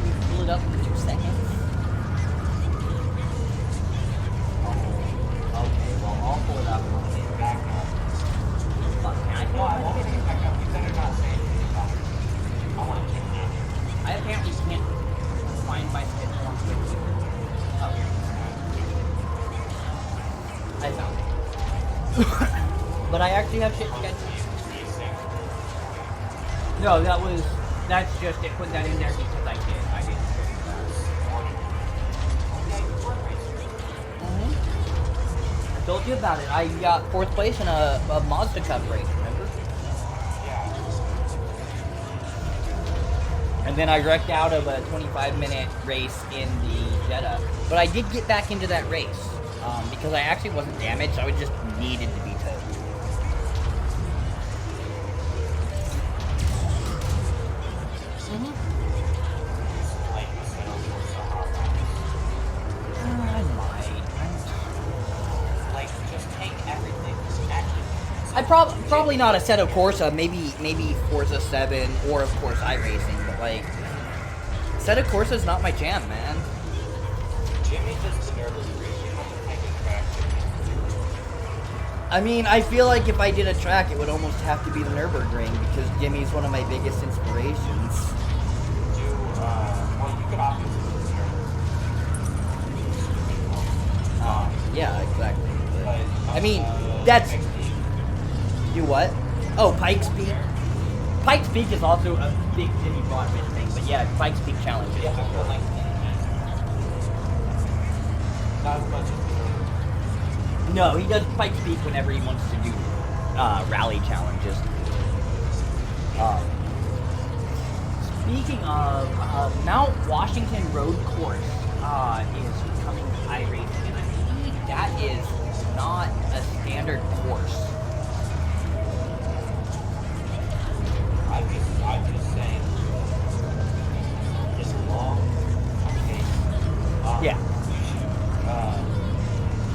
you pull it up for 2 seconds? Okay, well, I'll pull it up. Back up. Can I pull No, up I my won't schedule? take back up. You better not say anything about it. I want to check it out. I apparently can't find my schedule on Twitter. Oh, here. I found it. But I actually have shit scheduled. No, that's just it. Put that in there because I did. I told you about it. I got 4th place in a Mazda Cup race, remember? And then I wrecked out of a 25-minute race in the Jetta. But I did get back into that race. Because I actually wasn't damaged, I was just needed to be towed. I might. Like, just take everything. Probably not Assetto Corsa, maybe Forza 7, or of course iRacing, but like, Assetto Corsa is not my jam, man. Jimmy does the Nürburgring. You have to take a track. I mean, I feel like if I did a track, it would almost have to be the Nürburgring, because Jimmy's one of my biggest inspirations. Well, you could obviously do the Nürburgring. Yeah, exactly. But, I mean, that's... Pikes Peak. Do what? Oh, Pikes Peak? Pikes Peak is also a big Jimmy Broadbent thing, but yeah, Pikes Peak challenge. Yeah, I feel like not as much as the Nürburgring. No, he does Pikes Peak whenever he wants to do rally challenges. Speaking of, Mount Washington Road Course is coming to iRacing, and I think that is not a standard course. I'm just saying. It's long. Okay. Yeah.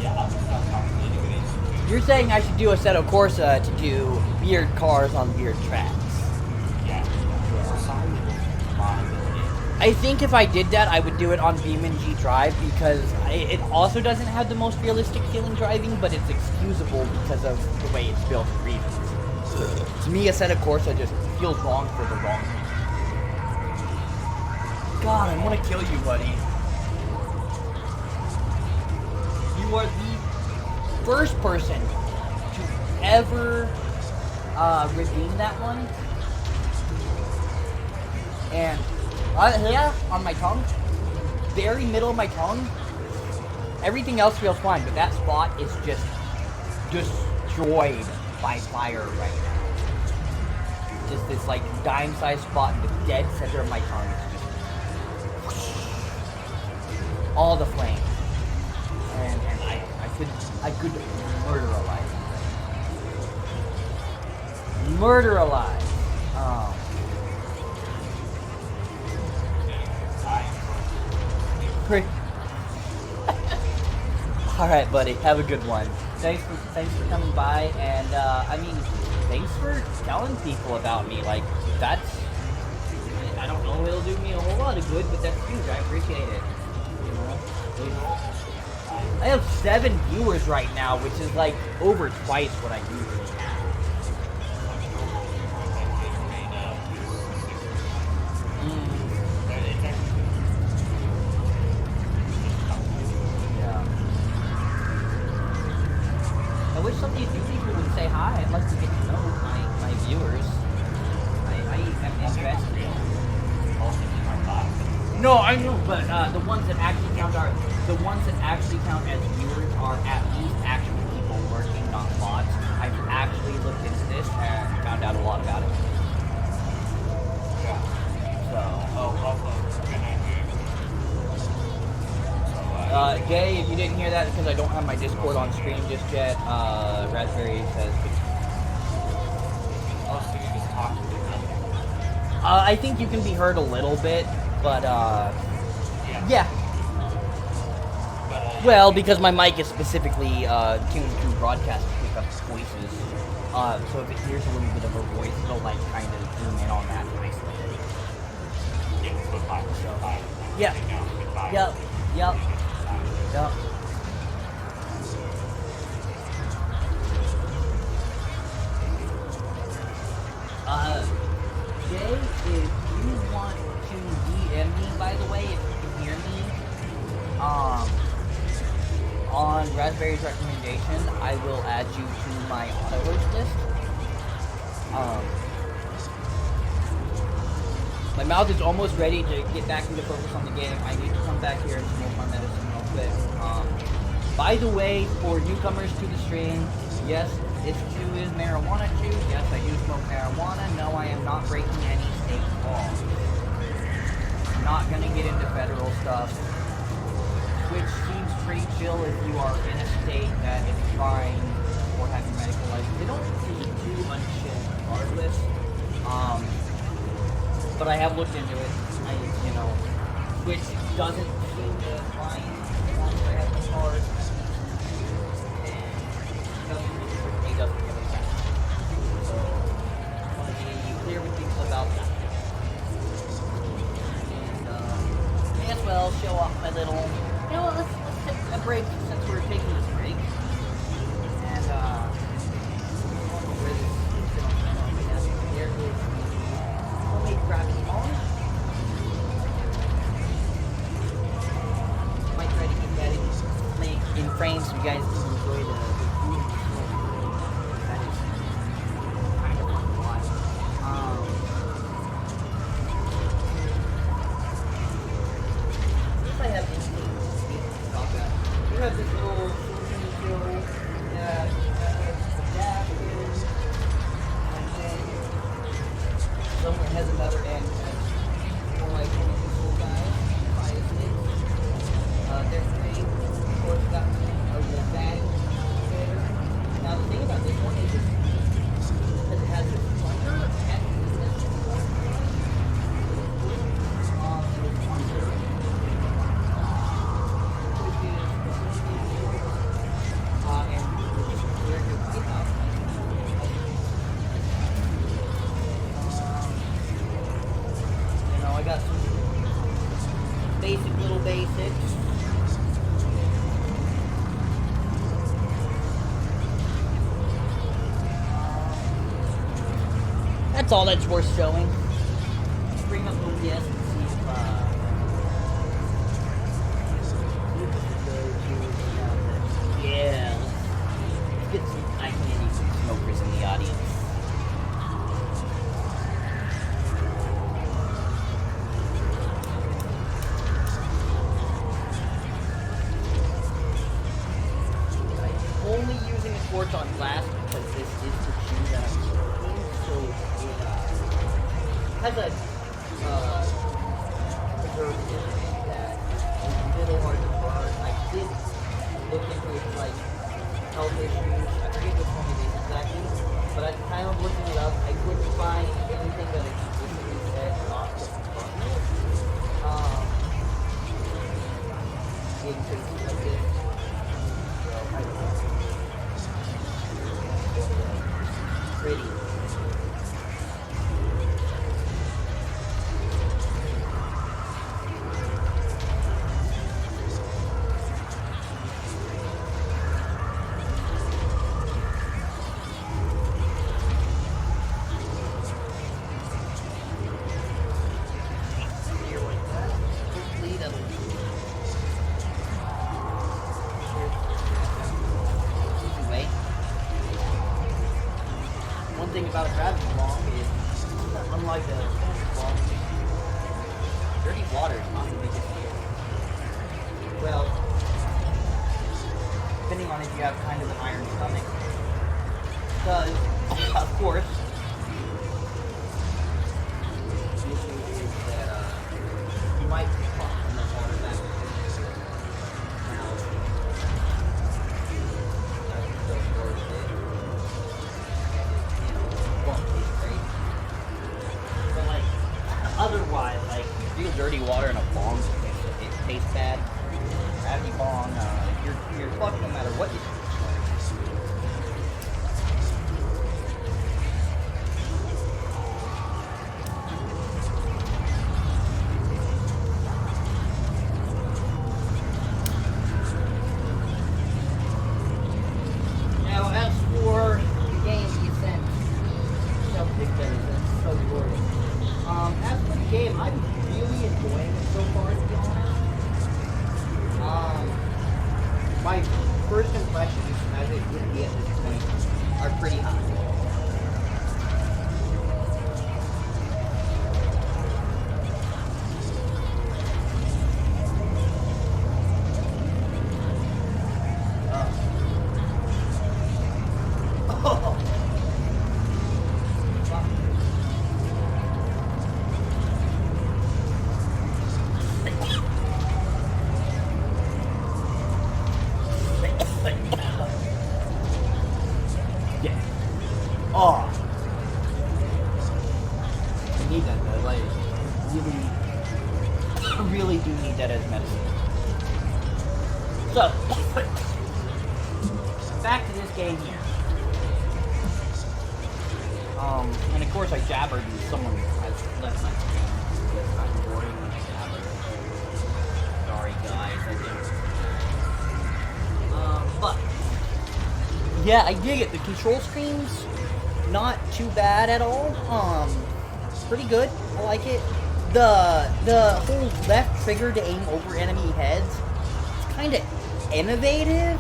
Yeah, I'm just not talking to anybody. You're saying I should do Assetto Corsa to do weird cars on weird tracks. Yeah. For some reliability. I think if I did that, I would do it on BeamNG Drive because it also doesn't have the most realistic feeling driving, but it's excusable because of the way it's built and reasons. To me, Assetto Corsa just feels wrong for the wrong reason. God, I want to kill you, buddy. You are the first person to ever redeem that one. And yeah, on my tongue, very middle of my tongue. Everything else feels fine, but that spot is just destroyed by fire right now. Just this like dime-sized spot in the dead center of my tongue. It's just all the flames, and I could murder alive. Murder alive. Alright, buddy. Have a good one. thanks for coming by, and I mean, thanks for telling people about me. Like, that's, I don't know if it'll do me a whole lot of good, but that's huge. I appreciate it. You know? I have 7 viewers right now, which is like over twice what I usually have. Yeah. I wish some of these new people would say hi. I'd like to get to know my viewers. I am interested. No, I know, but the ones that actually count as viewers are at least actual people working, not bots. I've actually looked into this and found out a lot about it. So, Jay, if you didn't hear that, because I don't have my Discord on screen just yet, Raspberry says. I think you can be heard a little bit, but yeah. Well, because my mic is specifically tuned to broadcast to pick up voices. So if it hears a little bit of a voice, it'll like kind of zoom in on that nicely. Yeah. Yep. Yep. Yep. Jay, if you want to DM me, by the way, if you can hear me, on Raspberry's recommendation, I will add you to my auto-host list. My mouth is almost ready to get back into focus on the game. I need to come back here and smoke my medicine real quick. By the way, for newcomers to the stream, yes, this chew is marijuana chew. Yes, I do smoke marijuana. No, I am not breaking any state laws. I'm not gonna get into federal stuff, which seems pretty chill if you are in a state that is fine or having medical license. They don't seem too unchill regardless. But I have looked into it. Which doesn't seem to find as long as I have the card. He doesn't give it back. So I want to be clear with people about that. And may as well show off my little. You know what? Let's take a break since we're taking this break. And where this is going. There is homemade gravity ball. Might try to keep that in frame so you guys can enjoy the food. That is kind of fun to watch. If I have anything to speak about that, we have this little children's show that adapted, and then somewhere has another end that's more like one of these little guys, bias kids. They're great. Of course, got a little bang there. Now, the thing about this one is because it has this plunger and this plunger. This plunger, which is and which is where your pipe out. I got some basic little basics. That's all that's worth showing. Bring up OBS and see if yeah, let's get some eye candy, some smokers in the audience. Only using a torch on glass because this is the chew that I'm smoking, so it has a preservative in it that is a little hard to burn. I did look into its like health issues. I forget which one it is exactly, but at the time of looking it up, I couldn't find anything that explicitly said not to burn it. In cases like this. So I don't know. pretty. Thing about a gravity bomb is, unlike a standard bomb, dirty water is not the biggest deal. Well, depending on if you have kind of an iron stomach. Because, of course, the issue is that you might get caught in the water back. Now, that's so worth it. But like, otherwise, like real dirty water in a bong, it tastes bad. Gravity bong, you're fucked no matter what you do. Now, as for the game, the Ascent, so glorious. As for the game, I'm really enjoying it so far, to be honest. My first impressions, as it would be at this point, are pretty high. Oh, I need that though. Like, really do need that as medicine. So, back to this game here. And of course I jabbered and someone has left my screen. It's kind of boring when I jabber. Sorry guys, I didn't. But yeah, I dig it. The control screens, not too bad at all. Pretty good. I like it. The whole left trigger to aim over enemy heads, it's kind of innovative.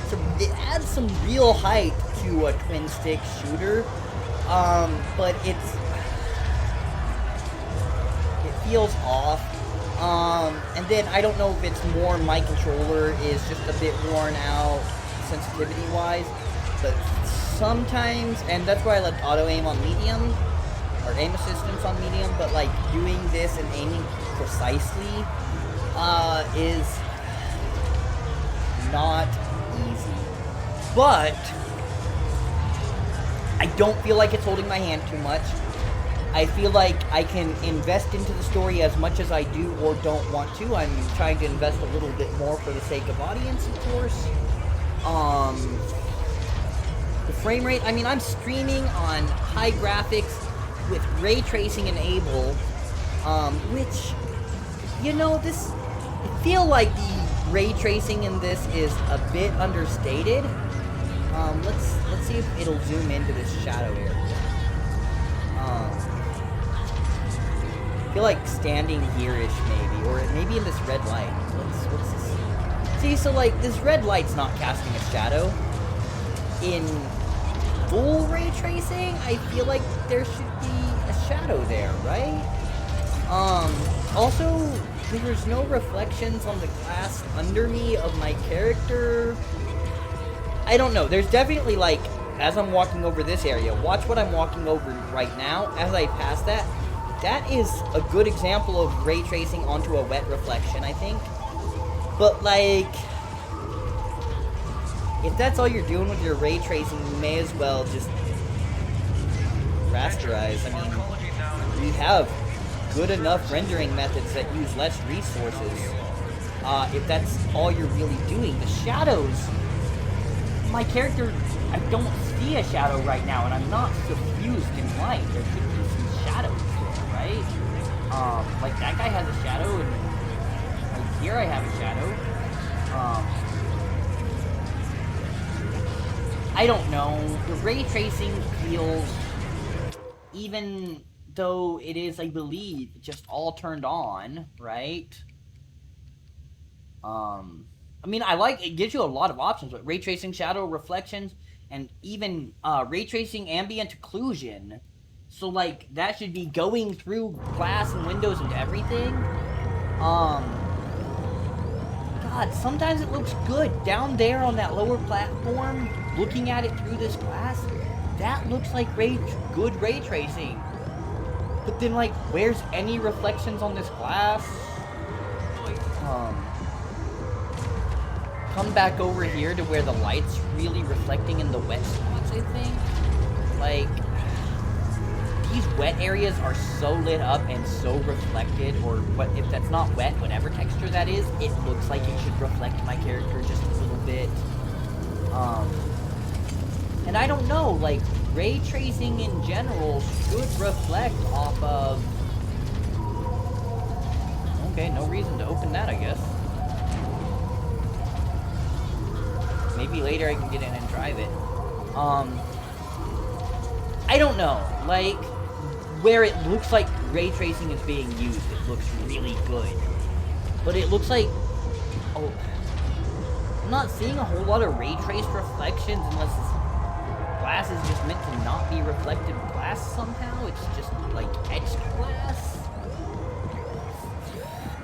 So it adds some real height to a twin stick shooter. But it feels off. And then I don't know if it's more my controller is just a bit worn out sensitivity-wise, but sometimes, and that's why I let auto aim on medium, or aim assistance on medium, but like doing this and aiming precisely is not easy. But I don't feel like it's holding my hand too much. I feel like I can invest into the story as much as I do or don't want to. I'm trying to invest a little bit more for the sake of audience, of course. The frame rate, I mean, I'm streaming on high graphics with ray tracing enabled, which, you know, I feel like the ray tracing in this is a bit understated. Let's see if it'll zoom into this shadow area. I feel like standing here-ish maybe, or maybe in this red light. What's this? See, so like this red light's not casting a shadow. In full ray tracing, I feel like there should be a shadow there, right? Also, there's no reflections on the glass under me of my character. I don't know. There's definitely, like, as I'm walking over this area, watch what I'm walking over right now. As I pass that, that is a good example of ray tracing onto a wet reflection, I think. But, like, if that's all you're doing with your ray tracing, you may as well just rasterize. I mean, we have good enough rendering methods that use less resources. If that's all you're really doing. The shadows, my character, I don't see a shadow right now, and I'm not suffused in light. There should be some shadows there, right? Like that guy has a shadow, and like here I have a shadow. I don't know. The ray tracing feels, even though it is, I believe, just all turned on, right? I mean, it gives you a lot of options, but ray tracing, shadow, reflections, and even ray tracing ambient occlusion. So, like, that should be going through glass and windows and everything. God, sometimes it looks good. Down there on that lower platform, looking at it through this glass, that looks like good ray tracing. But then, like, where's any reflections on this glass? Come back over here to where the light's really reflecting in the wet spots, I think. Like, these wet areas are so lit up and so reflected, or what if that's not wet, whatever texture that is, it looks like it should reflect my character just a little bit. And I don't know, like, ray tracing in general should reflect off of... Okay, no reason to open that, I guess. Maybe later I can get in and drive it. I don't know. Like, where it looks like ray tracing is being used, it looks really good. But it looks like... Oh, I'm not seeing a whole lot of ray traced reflections unless this glass is just meant to not be reflective glass somehow. It's just, like, etched glass.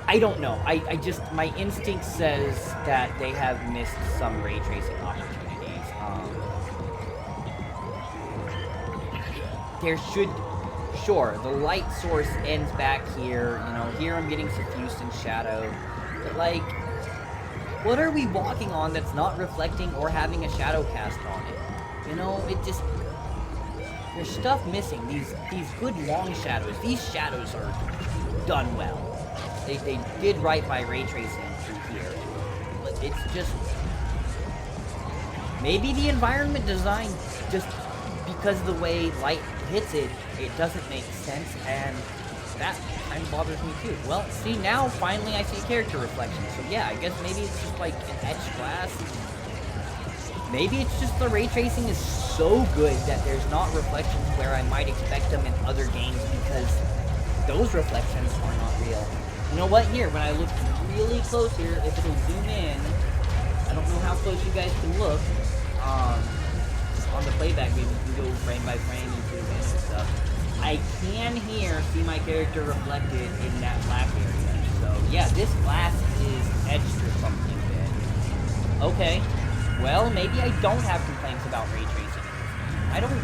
I don't know. I just, my instinct says that they have missed some ray tracing opportunities. There should, sure, the light source ends back here. You know, here I'm getting suffused in shadow. But, like, what are we walking on that's not reflecting or having a shadow cast on it? You know, it just, there's stuff missing. These good long shadows, these shadows are done well. They did right by ray tracing through here. But it's just... Maybe the environment design, just because of the way light hits it, it doesn't make sense, and that kind of bothers me too. Well, see, now finally I see character reflection. So yeah, I guess maybe it's just like an etched glass. Maybe it's just the ray tracing is so good that there's not reflections where I might expect them in other games, because those reflections are not real. You know what? Here, when I look really close here, if it'll zoom in, I don't know how close you guys can look. On the playback, maybe you can go frame by frame and zoom in and stuff. I can here see my character reflected in that black area. So yeah, this glass is etched or something then. Okay. Well, maybe I don't have complaints about ray tracing. I don't...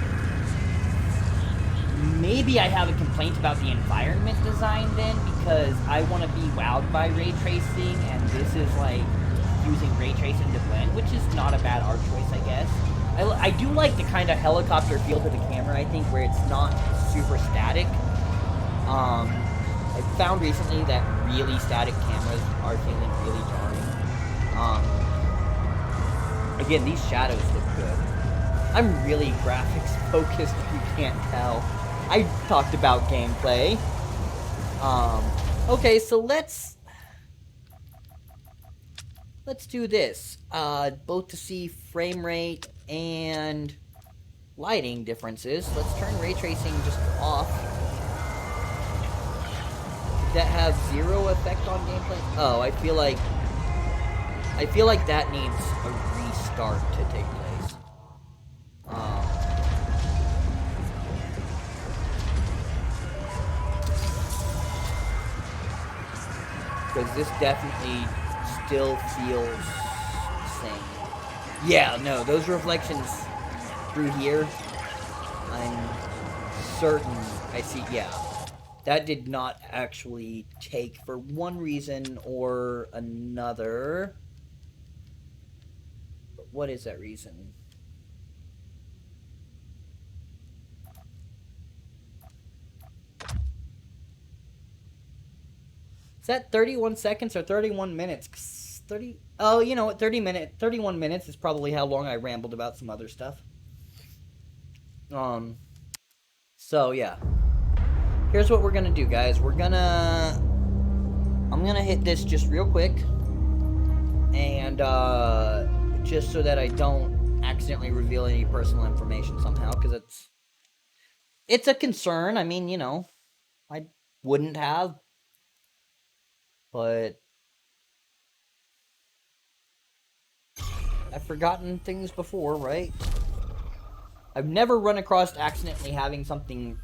Maybe I have a complaint about the environment design then, because I want to be wowed by ray tracing, and this is like using ray tracing to blend, which is not a bad art choice, I guess. I do like the kind of helicopter feel to the camera, I think, where it's not super static. I found recently that really static cameras are feeling really jarring. Again, these shadows look good. I'm really graphics focused, if you can't tell. I talked about gameplay. Okay, so let's do this. Both to see frame rate and lighting differences. Let's turn ray tracing just off. Did that have zero effect on gameplay? Oh, I feel like that needs a restart to take place. Because this definitely still feels the same. Yeah, no, those reflections through here, I'm certain I see, yeah. That did not actually take for one reason or another. But what is that reason? Is that 31 seconds or 31 minutes? 31 minutes is probably how long I rambled about some other stuff. So yeah. Here's what we're gonna do, guys. I'm gonna hit this just real quick. And, just so that I don't accidentally reveal any personal information somehow, because it's a concern. I mean, you know, I wouldn't have, but I've forgotten things before, right? I've never run across accidentally having something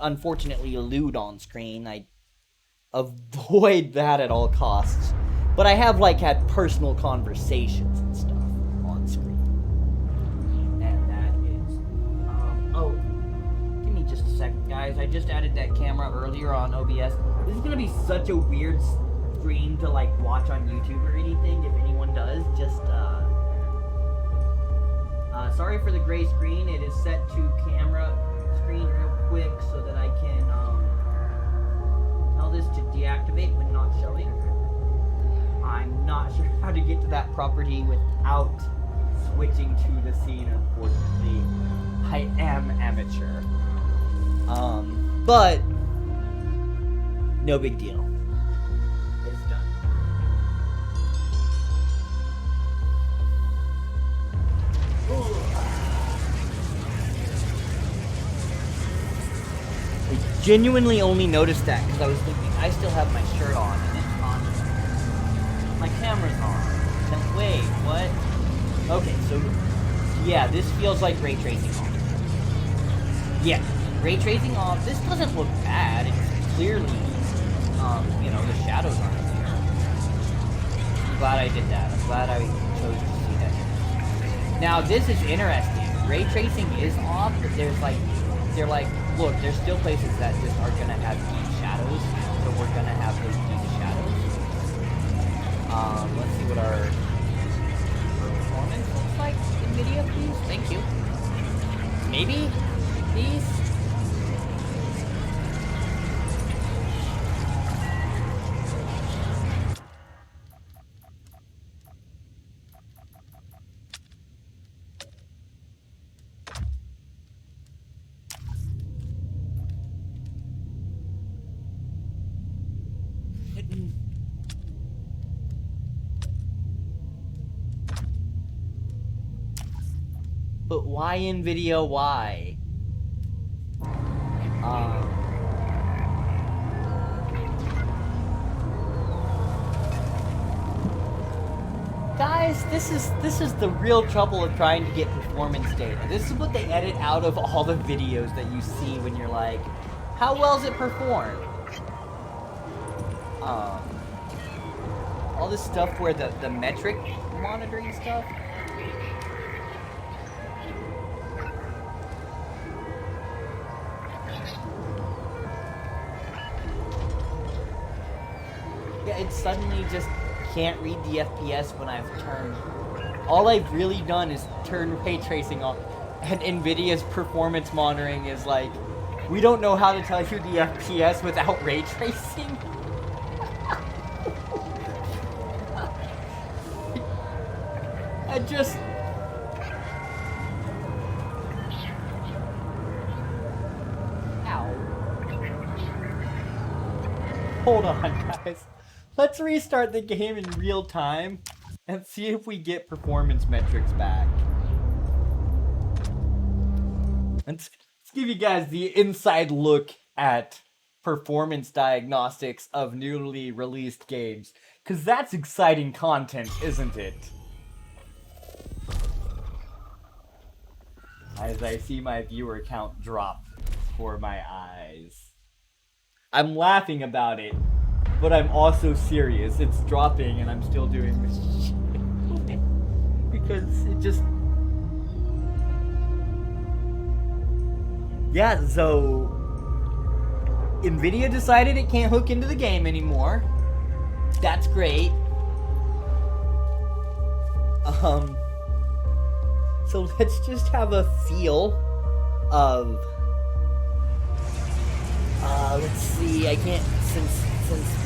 unfortunately elude on screen. I avoid that at all costs. But I have, like, had personal conversations and stuff on screen. And that is... oh, give me just a second, guys. I just added that camera earlier on OBS. This is gonna be such a weird stream to, like, watch on YouTube or anything, if anyone does. Just, sorry for the gray screen. It is set to camera screen real quick so that I can, tell this to deactivate when not showing. I'm not sure how to get to that property without switching to the scene, unfortunately. I am amateur. But no big deal. It's done. I genuinely only noticed that because I was thinking I still have my shirt on and it's on. My camera's on. Then wait, what? Okay, so yeah, this feels like ray tracing off. Yeah, ray tracing off. This doesn't look bad. It's clearly, you know, the shadows aren't there. I'm glad I did that. I'm glad I chose to see that. Now this is interesting. Ray tracing is off, but they're like, look, there's still places that just are gonna have deep shadows, so we're gonna have those deep shadows. Let's see what our performance looks like in video, please. Thank you. Maybe? Please? But why in video? Why? Guys, this is the real trouble of trying to get performance data. This is what they edit out of all the videos that you see when you're like, how well is it performed? All this stuff where the metric monitoring stuff. Yeah, it suddenly just can't read the FPS when I've turned. All I've really done is turn ray tracing on, and NVIDIA's performance monitoring is like, we don't know how to tell you the FPS without ray tracing. I just... Ow. Hold on, guys. Let's restart the game in real time and see if we get performance metrics back. Let's give you guys the inside look at performance diagnostics of newly released games. Because that's exciting content, isn't it? As I see my viewer count drop before my eyes. I'm laughing about it, but I'm also serious. It's dropping and I'm still doing this shit. Because it just... Yeah, so... NVIDIA decided it can't hook into the game anymore. That's great. So let's just have a feel of... let's see, I can't, since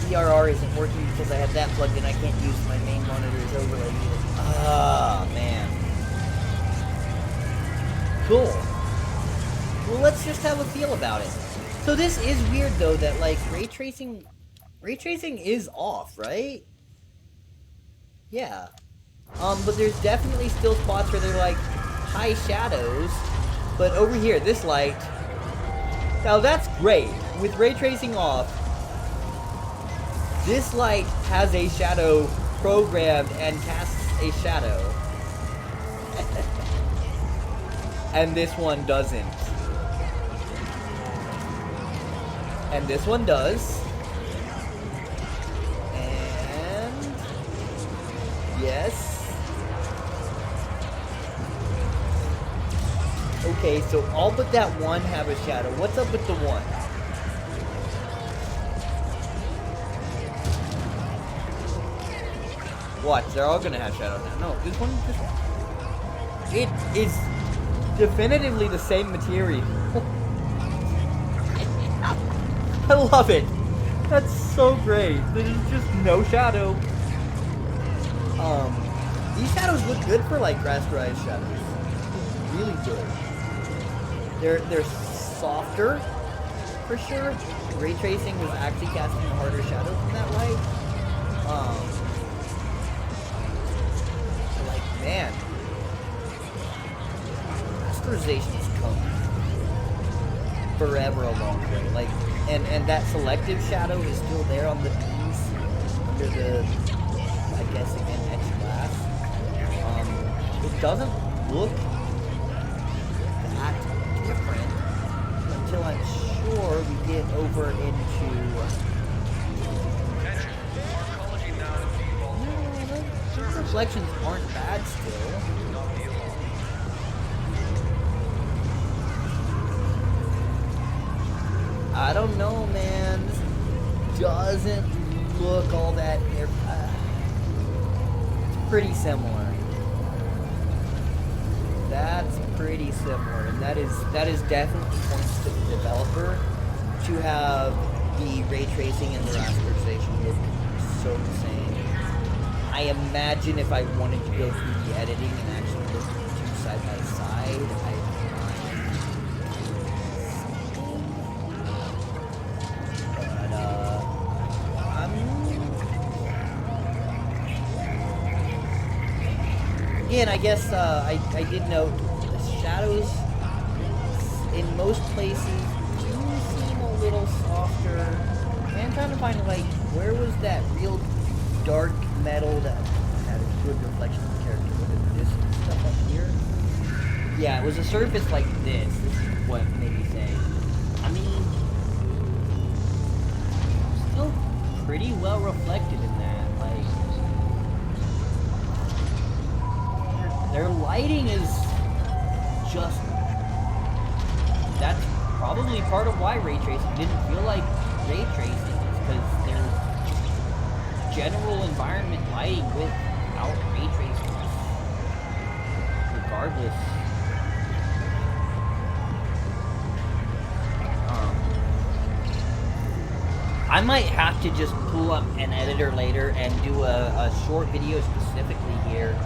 DRR isn't working because I have that plugged in, I can't use my main monitor's overlay either. Ah, man. Cool. let's just have a feel about it. So this is weird though that like ray tracing is off, right? Yeah. But there's definitely still spots where they're like high shadows. But over here, this light. Now that's great. With ray tracing off, this light has a shadow programmed and casts a shadow. And this one doesn't. And this one does. And yes. Okay, so all but that one have a shadow. What's up with the one? Watch, they're all gonna have shadows now. No, this one just... It is definitively the same material. I love it. That's so great. There's just no shadow. These shadows look good for like rasterized shadows. Really good. They're softer for sure. Ray tracing was actually casting a harder shadow from that light. Like man, rasterization is coming forever a long way. Like, and that selective shadow is still there on the beams under the, I guess again, etched glass. It doesn't look that different until I'm sure we get over into. These reflections aren't bad still. I don't know, man. This doesn't look all that. It's pretty similar. That's pretty similar, and that is definitely points to the developer to have the ray tracing and the rasterization look so the same. I imagine if I wanted to go through the editing and actually look at the two side by side, again, I guess I did note the shadows in most places do seem a little softer. And I'm trying to find like where was that real dark metal that had a good reflection of the character. Was it this stuff up here? Yeah, it was a surface like this. This is what made me say. I mean, still pretty well reflected in that. Like, their lighting is just... That's probably part of why ray tracing didn't feel like ray tracing, is because there's general environment lighting without ray tracing. Regardless. I might have to just pull up an editor later and do a short video specifically here,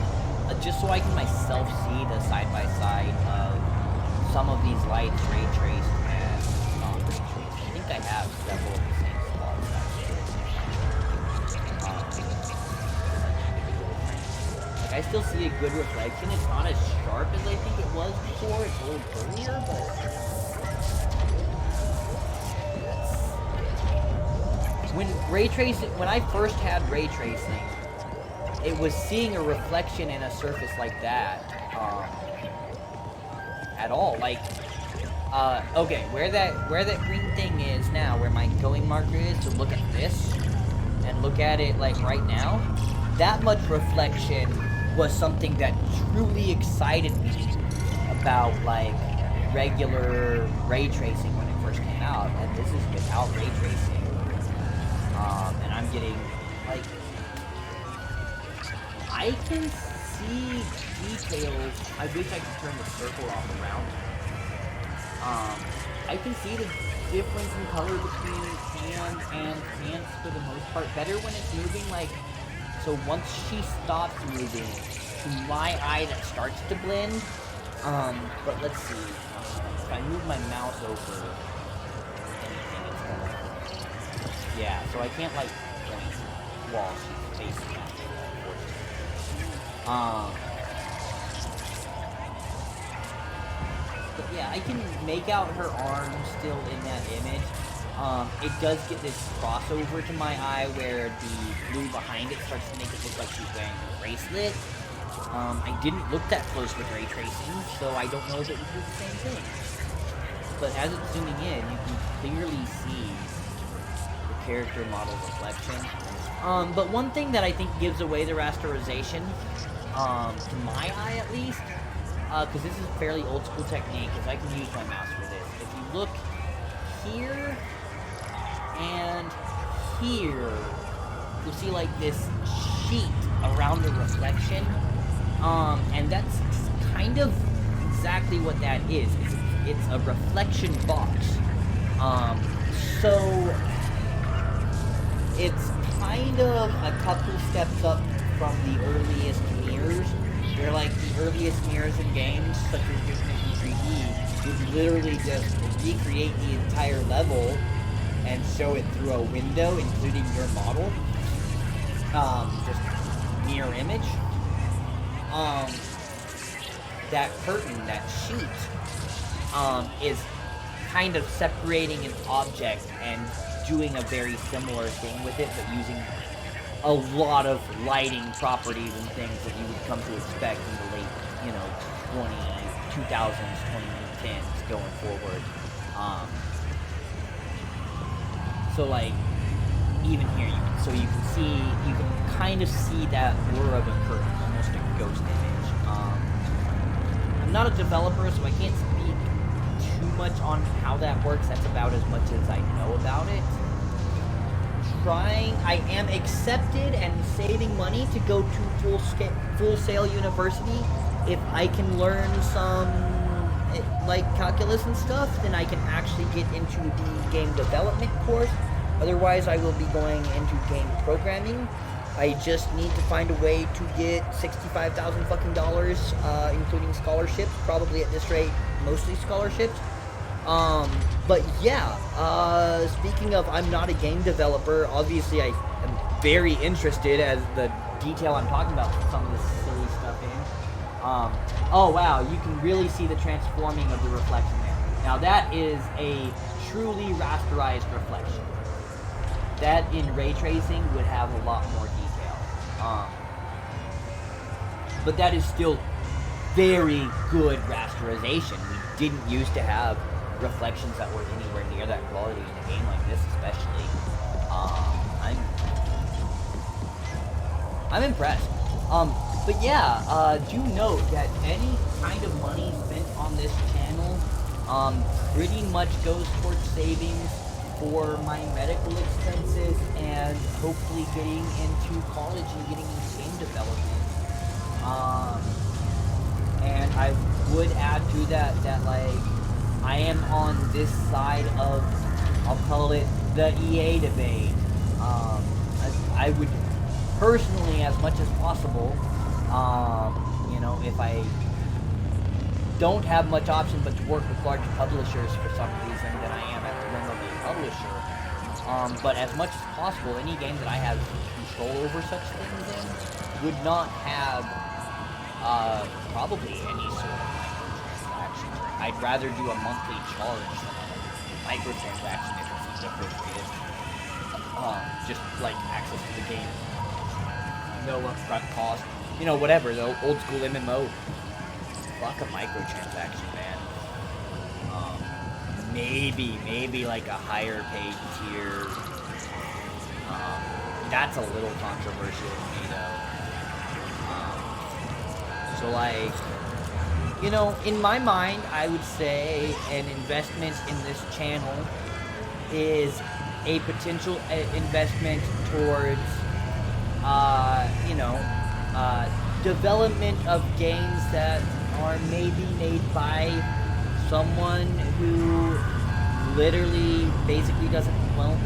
just so I can myself see the side-by-side of some of these lights ray traced and not ray traced. I think I have several of the same spots actually. Like, I still see a good reflection. It's not as sharp as I think it was before. It's a little earlier, but... When I first had ray tracing, it was seeing a reflection in a surface like that, at all. Like, okay, where that green thing is now, where my going marker is, to look at this, and look at it, like, right now, that much reflection was something that truly excited me about, like, regular ray tracing when it first came out, and this is without ray tracing. And I'm getting, like, I can see details. I wish I could turn the circle off around. I can see the difference in color between hand and pants for the most part better when it's moving, like, so once she stops moving, to my eye that starts to blend. But let's see. if I move my mouse over anything, it's gonna... Yeah, so I can't, like, point while she's facing that way, unfortunately. But yeah, I can make out her arm still in that image. It does get this crossover to my eye where the blue behind it starts to make it look like she's wearing a bracelet. I didn't look that close with ray tracing, so I don't know if it would do the same thing. But as it's zooming in, you can clearly see the character model reflection. But one thing that I think gives away the rasterization, to my eye at least, because this is a fairly old school technique, because I can use my mouse for this. If you look here and here, you'll see like this sheet around the reflection, and that's kind of exactly what that is. It's a reflection box. So it's kind of a couple steps up from the earliest mirrors. They're like the earliest mirrors in games, such as Resident Evil 3D, would literally just recreate the entire level and show it through a window, including your model. Just mirror image. That curtain, that sheet, is kind of separating an object and doing a very similar thing with it, but using a lot of lighting properties and things that you would come to expect in the late, 2000s, 2010s going forward. So like, even here, you can kind of see that blur of a curtain, almost a ghost image. I'm not a developer, so I can't speak too much on how that works. That's about as much as I know about it. I am accepted and saving money to go to Full Sail University. If I can learn some like calculus and stuff, then I can actually get into the game development course. Otherwise, I will be going into game programming. I just need to find a way to get $65,000 fucking dollars, including scholarships. Probably at this rate, mostly scholarships. But yeah, speaking of, I'm not a game developer. Obviously, I am very interested as the detail I'm talking about some of this silly stuff in. Oh wow, you can really see the transforming of the reflection there. Now that is a truly rasterized reflection. That in ray tracing would have a lot more detail. But that is still very good rasterization. We didn't used to have reflections that were anywhere near that quality in a game like this, especially. I'm impressed. But yeah, do note that any kind of money spent on this channel, pretty much goes towards savings for my medical expenses and hopefully getting into college and getting into game development. And I would add to that like, I am on this side of, I'll call it the EA debate. I would personally, as much as possible, if I don't have much option but to work with large publishers for some reason, then I am at the whim of a publisher. But as much as possible, any game that I have control over such things in would not have probably any sort of microtransaction. I'd rather do a monthly charge than a microtransaction if it's appropriate. Just like access to the game, no upfront cost, whatever. The old school MMO. Fuck a microtransaction, man. Maybe like a higher paid tier. That's a little controversial to me though. So like, in my mind, I would say an investment in this channel is a potential investment towards, development of games that are maybe made by someone who literally basically doesn't, let's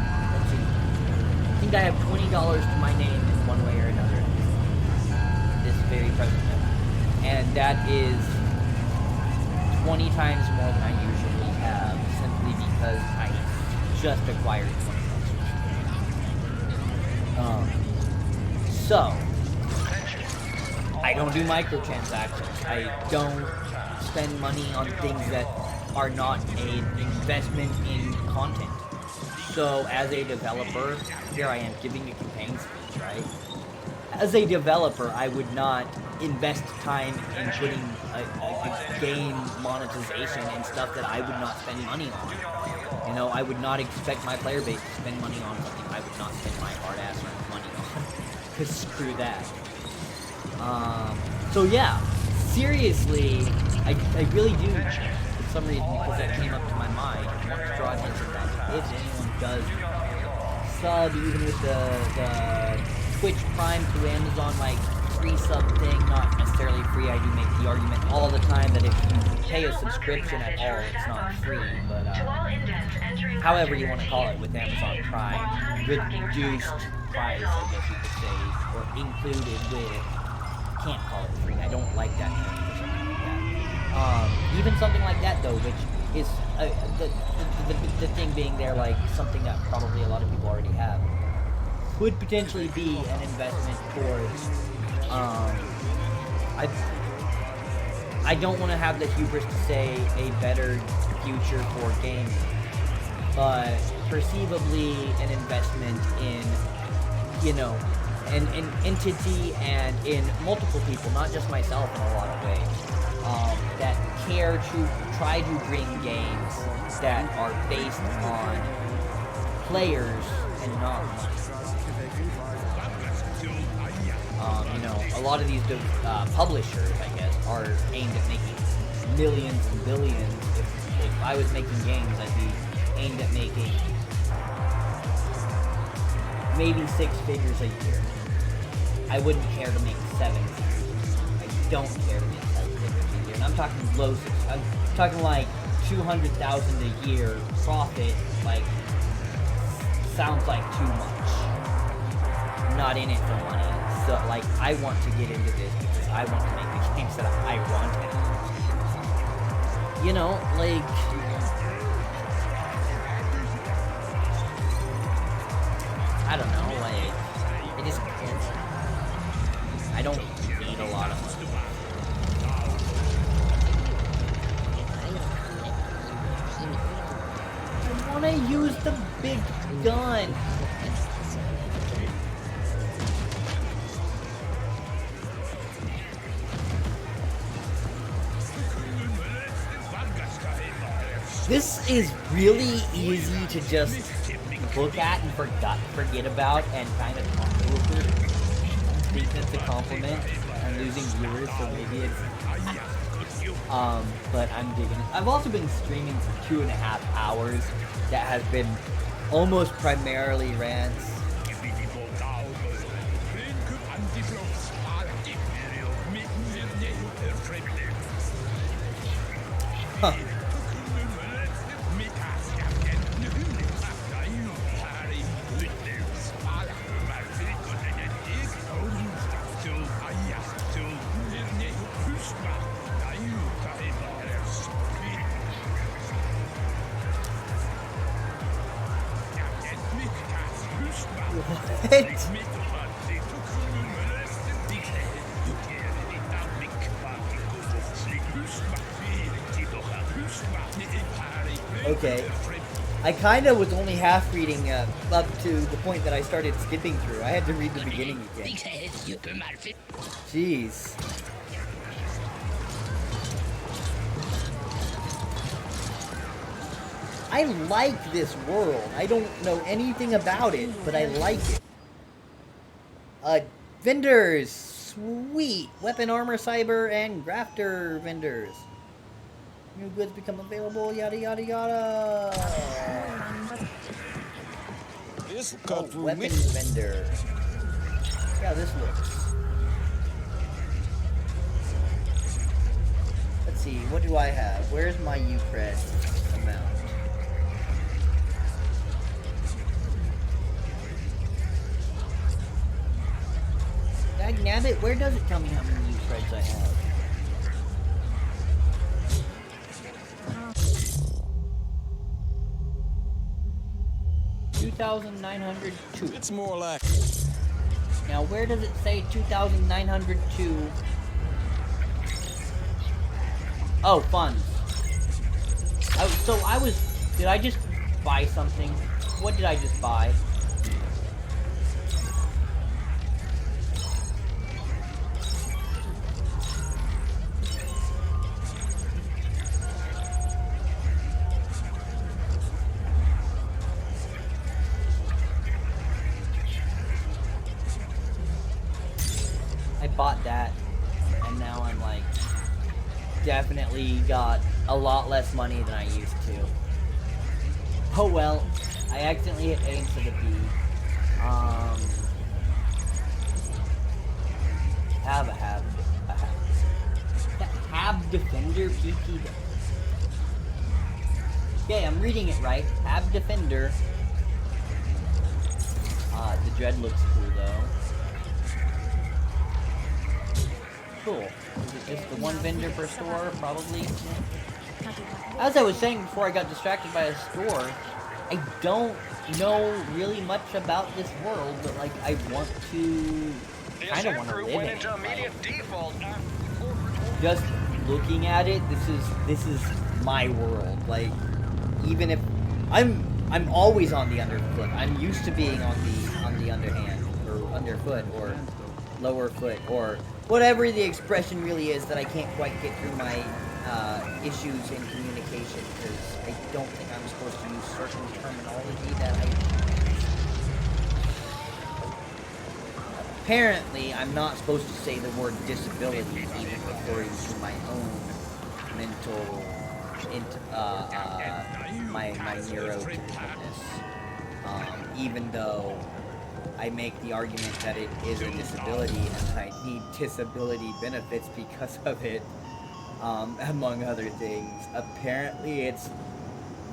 see. I think I have $20 to my name in one way or another at this very present moment. And that is 20 times more than I usually just acquired 20 bucks. So, I don't do microtransactions. I don't spend money on things that are not an investment in content. So, as a developer, here I am giving a campaign speech, right? As a developer, I would not invest time in putting a game monetization and stuff that I would not spend money on. You know, I would not expect my player base to spend money on something I would not spend my hard-ass money on. Because screw that. So yeah, seriously, I really do, for some reason, because that came up to my mind, I want to draw attention to that. If anyone does sub, even with the Twitch Prime through Amazon, like, free sub thing, not necessarily free, I do make the argument all the time that if you pay a subscription at all, it's not free, but, however you want to call it with Amazon Prime, reduced price, I guess you could say, or included with, can't call it free, I don't like that term for something like that. Even something like that, though, which is, the thing being there, like, something that probably a lot of people already have, could potentially be an investment towards, I don't want to have the hubris to say a better future for gaming, but perceivably an investment in, you know, an entity and in multiple people, not just myself in a lot of ways, that care to try to bring games that are based on players and not money. You know, a lot of these publishers, I guess, are aimed at making millions and billions. If I was making games, I'd be aimed at making maybe 6 figures a year. I wouldn't care to make 7 figures. I don't care to make 7 figures a year. And I'm talking low 6. I'm talking like 200,000 a year profit. Like, sounds like too much. I'm not in it for money. So, like, I want to get into this because I want to make the games that I want. You know, like, I don't know, like, it just depends. I don't need a lot of money. I want to use the big gun. This is really easy to just look at and forget about and kind of talk to a person. I think that's a compliment. I'm losing viewers, so maybe it's... but I'm digging it. I've also been streaming for 2.5 hours that has been almost primarily rants. Huh. Okay. I kind of was only half reading up to the point that I started skipping through. I had to read the beginning again. Jeez. I like this world. I don't know anything about it, but I like it. Vendors. Sweet. Weapon, armor, cyber, and grafter vendors. New goods become available, yada yada yada. This weapons vendor. Yeah, this looks. Let's see, what do I have? Where's my Ucred amount? Dagnabbit, where does it tell me how many Ucreds I have? 2,902. It's more like... Now, where does it say 2,902? Oh, funds. Did I just buy something? What did I just buy? I bought that, and now I'm like, definitely got a lot less money than I used to. Oh well, I accidentally hit A instead of B. Have Defender PP. Okay, I'm reading it right. Have Defender. The dread looks cool though. Cool. Is it just the one vendor per store? Probably. As I was saying before I got distracted by a store, I don't know really much about this world, but like I want to kind of want to live in it. Like, just looking at it, this is my world. Like, even if I'm always on the underfoot. I'm used to being on the underhand or underfoot or lower foot or whatever the expression really is that I can't quite get through my issues in communication because I don't think I'm supposed to use certain terminology that apparently I'm not supposed to say the word disability even referring to my own mental my neurotypicalness, even though I make the argument that it is a disability and I need disability benefits because of it, among other things. Apparently it's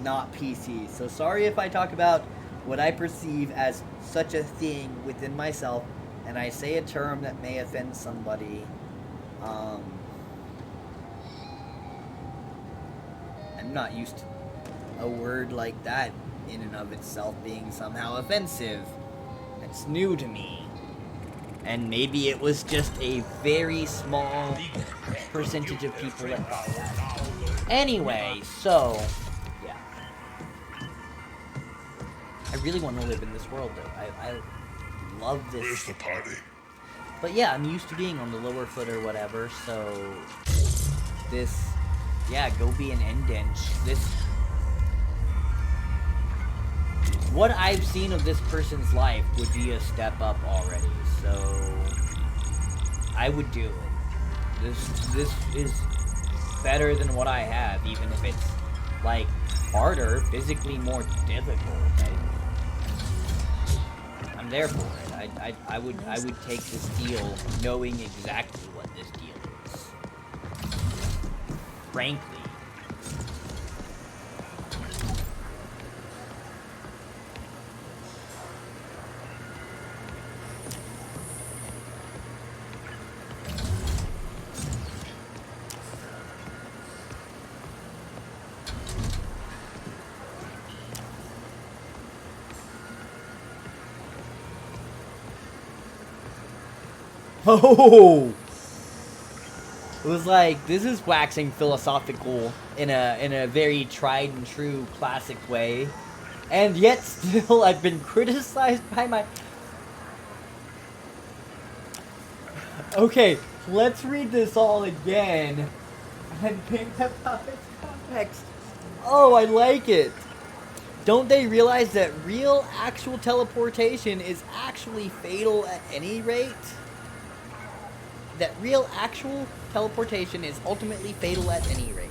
not PC. So sorry if I talk about what I perceive as such a thing within myself and I say a term that may offend somebody. I'm not used to a word like that in and of itself being somehow offensive. It's new to me. And maybe it was just a very small percentage of people that thought that. Anyway, so, yeah. I really want to live in this world, though. I love this. Where's the party? But yeah, I'm used to being on the lower foot or whatever, so this, yeah, go be an indent. This, what I've seen of this person's life would be a step up already, so I would do it. This is better than what I have, even if it's, like, harder, physically more difficult. I'm there for it. I would take this deal knowing exactly what this deal is. Frankly. Oh! It was like, this is waxing philosophical in a very tried and true classic way. And yet still I've been criticized by my... Okay, let's read this all again and think about its context. Oh, I like it! Don't they realize that real, actual teleportation is actually fatal at any rate? That real, actual teleportation is ultimately fatal at any rate.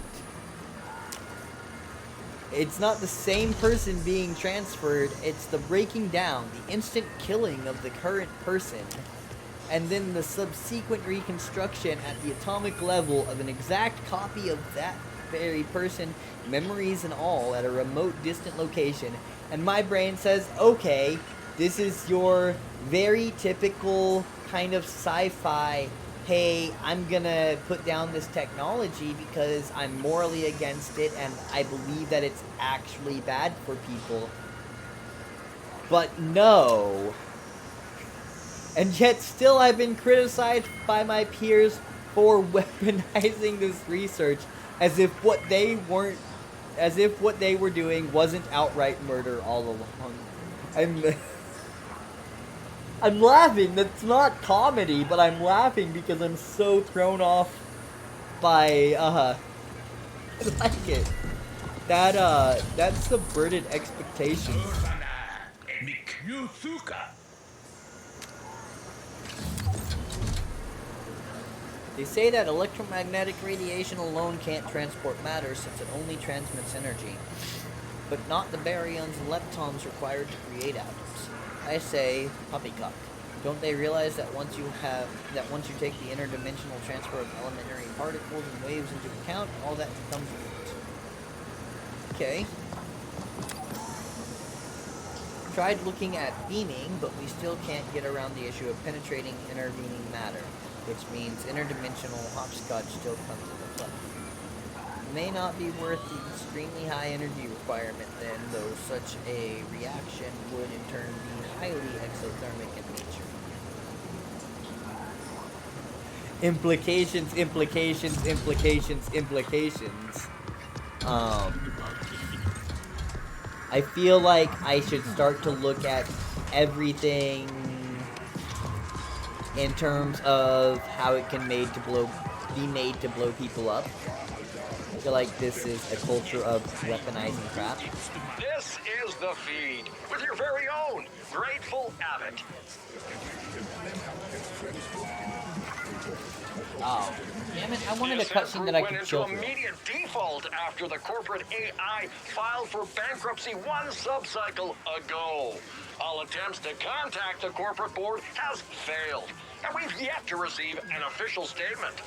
It's not the same person being transferred, it's the breaking down, the instant killing of the current person, and then the subsequent reconstruction at the atomic level of an exact copy of that very person, memories and all, at a remote, distant location. And my brain says, okay, this is your very typical kind of sci-fi, hey, I'm gonna put down this technology because I'm morally against it and I believe that it's actually bad for people. But no. And yet still I've been criticized by my peers for weaponizing this research as if what they were doing wasn't outright murder all along. I'm laughing. That's not comedy, but I'm laughing because I'm so thrown off by I like it. That subverted expectations. They say that electromagnetic radiation alone can't transport matter since it only transmits energy, but not the baryons and leptons required to create atoms. I say, poppycock. Don't they realize that once you take the interdimensional transfer of elementary particles and waves into account, all that becomes moot? Okay. Tried looking at beaming, but we still can't get around the issue of penetrating intervening matter, which means interdimensional hopscotch still comes into play. It may not be worth the extremely high energy requirement then, though such a reaction would in turn be highly exothermic in nature. Implications. I feel like I should start to look at everything in terms of how it can be made to blow people up. I feel like this is a culture of weaponizing crap. This is The Feed with your very own Grateful Abbott. Oh, damn it, I wanted a cutscene that I could chill through. through. Immediate default after the corporate AI filed for bankruptcy one sub-cycle ago. All attempts to contact the corporate board has failed, and we've yet to receive an official statement.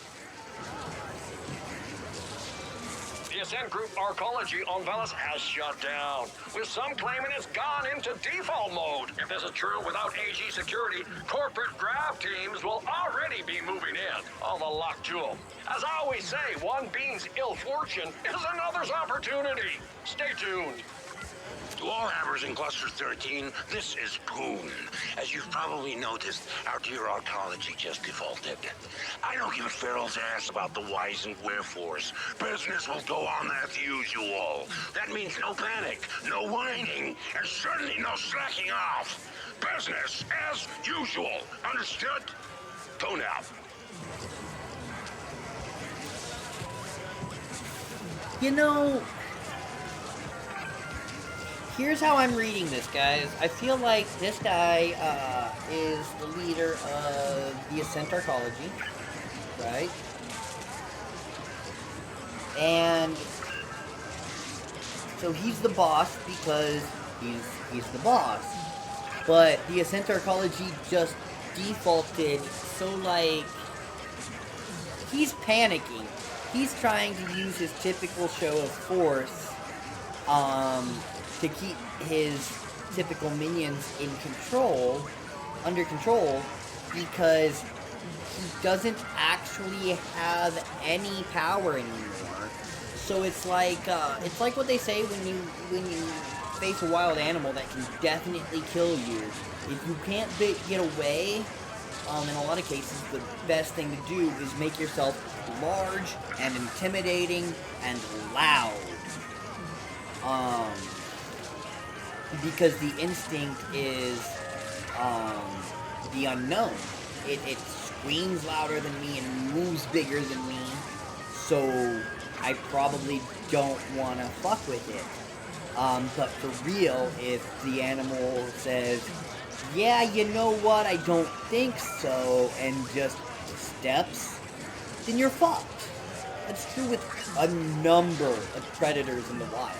The Ascent Group Arcology on Velis has shut down, with some claiming it's gone into default mode. If this is true, without AG security, corporate grab teams will already be moving in. All the luck to them. As I always say, one being's ill fortune is another's opportunity. Stay tuned. To all hammers in Cluster 13, this is Poon. As you've probably noticed, our dear Arcology just defaulted. I don't give a fiddle's ass about the whys and wherefores. Business will go on as usual. That means no panic, no whining, and certainly no slacking off. Business as usual. Understood? Poon out. You know, here's how I'm reading this, guys. I feel like this guy is the leader of the Ascent Arcology, right? And so he's the boss because he's the boss. But the Ascent Arcology just defaulted, so like he's panicking. He's trying to use his typical show of force to keep his typical minions under control, because he doesn't actually have any power anymore. So it's like what they say when you face a wild animal that can definitely kill you. If you can't get away, in a lot of cases, the best thing to do is make yourself large and intimidating and loud. Because the instinct is the unknown. It screams louder than me and moves bigger than me, so I probably don't want to fuck with it. But for real, if the animal says, yeah, you know what, I don't think so, and just steps, then you're fucked. That's true with a number of predators in the wild.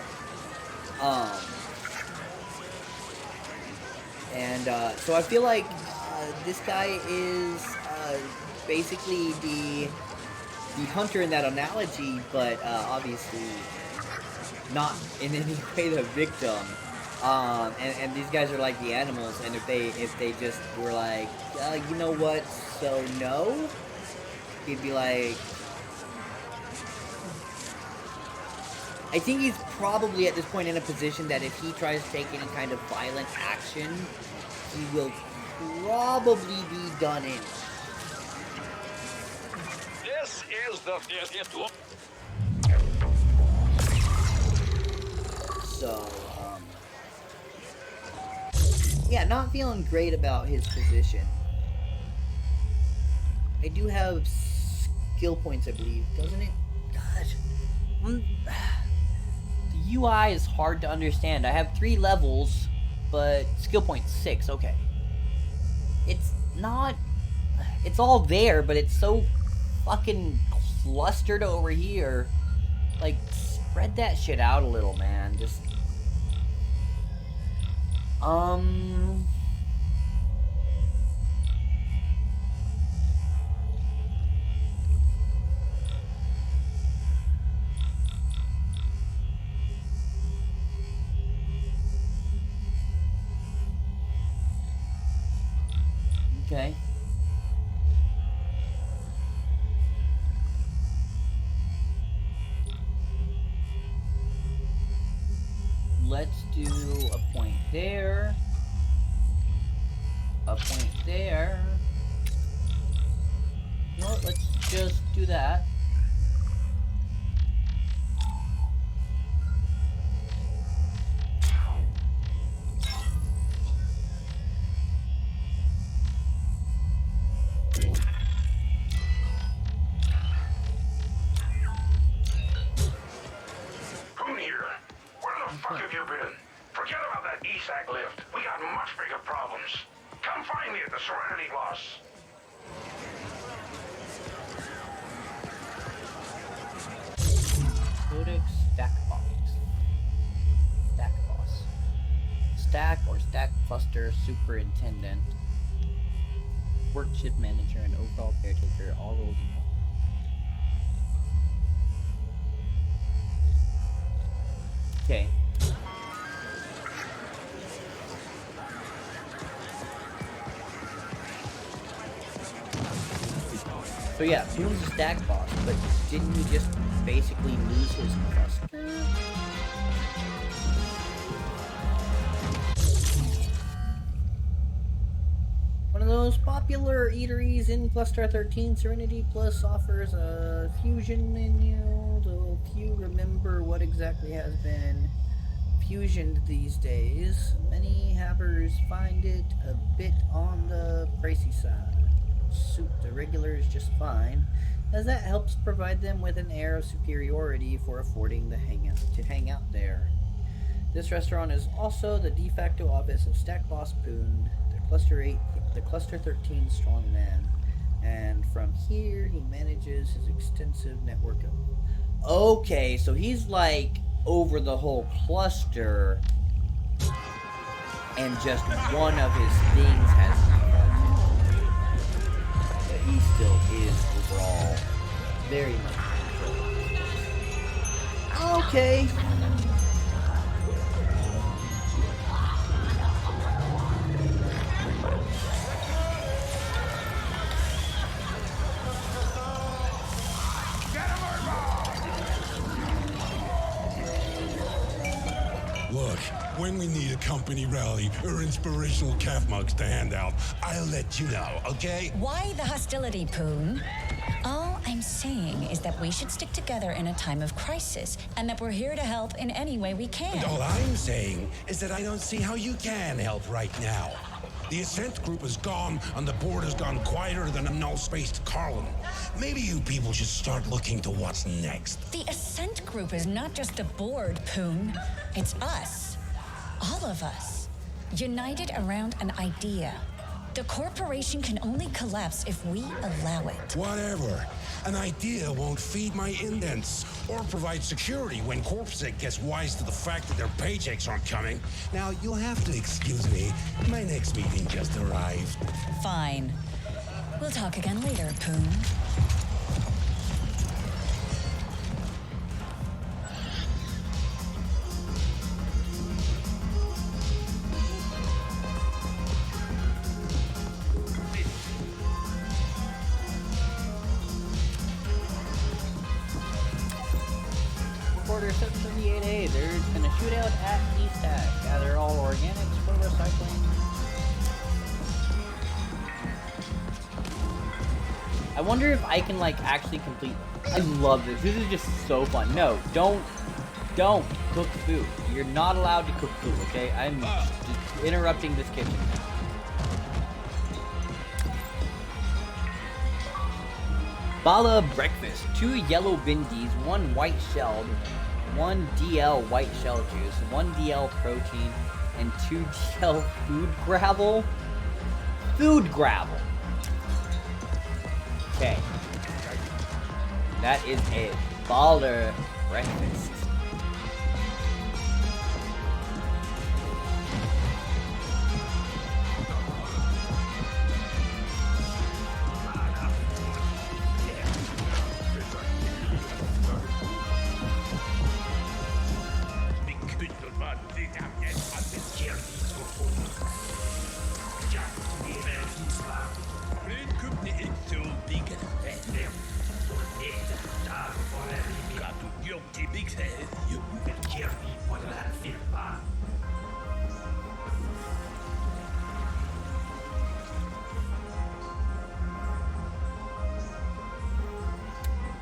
So I feel like this guy is basically the hunter in that analogy, but obviously not in any way the victim. And these guys are like the animals, and if they just were like, you know what, so no, he'd be like, I think he's probably at this point in a position that if he tries to take any kind of violent action, he will probably be done in. This is the... So, yeah, not feeling great about his position. I do have skill points, I believe, doesn't it? Gosh. The UI is hard to understand. I have 3 levels, but skill point 6, okay. It's not... It's all there, but it's so fucking clustered over here. Like, spread that shit out a little, man. Just... Okay. Let's do a point there. A point there. You know what? Let's just do that. Who here? Where the fuck have you been? Forget about that ESAC lift. We got much bigger problems. Come find me at the Serenity Boss. Codex Stack Box. Stack Boss. Stack or Stack Cluster Superintendent. Workship Manager and overall caretaker, all roles in one. Okay. So yeah, Boone's a stack boss, but didn't he just basically lose his cluster? One of those popular eateries in Cluster 13, Serenity Plus offers a fusion menu, though few remember what exactly has been fusioned these days. Many havers find it a bit on the pricey side. Suit the regular is just fine, as that helps provide them with an air of superiority for affording to hang out there. This restaurant is also the de facto office of Stack Boss Poon, the Cluster 13 strongman, and from here he manages his extensive network of... Okay, so he's like over the whole cluster, and just one of his things has defaulted. But he still is overall very much in control. Okay. Look, when we need a company rally or inspirational calf mugs to hand out, I'll let you know, okay? Why the hostility, Poon? All I'm saying is that we should stick together in a time of crisis, and that we're here to help in any way we can. And all I'm saying is that I don't see how you can help right now. The Ascent group is gone, and the board has gone quieter than a null-spaced Carlin. Maybe you people should start looking to what's next. The Ascent group is not just a board, Poon. It's us. All of us. United around an idea. The corporation can only collapse if we allow it. Whatever. An idea won't feed my indents or provide security when CorpSec gets wise to the fact that their paychecks aren't coming. Now, you'll have to excuse me. My next meeting just arrived. Fine. We'll talk again later, Poon. Before Order 778A. There's been a shootout at East Hack. Gather all organics for recycling. I wonder if I can, like, actually complete... I love this. This is just so fun. No, don't cook food. You're not allowed to cook food, okay? I'm just interrupting this kitchen now. Bala breakfast. 2 yellow bindis, 1 white shelled, 1 DL white shell juice, 1 DL protein, and 2 DL food gravel. Food gravel. Okay. That is a baller breakfast.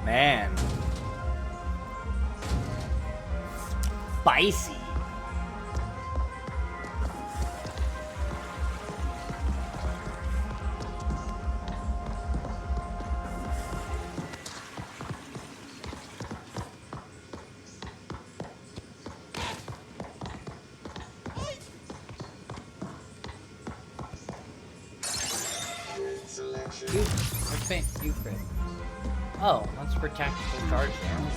Man. Spicy. You crit. Oh, that's for tactical charge damage.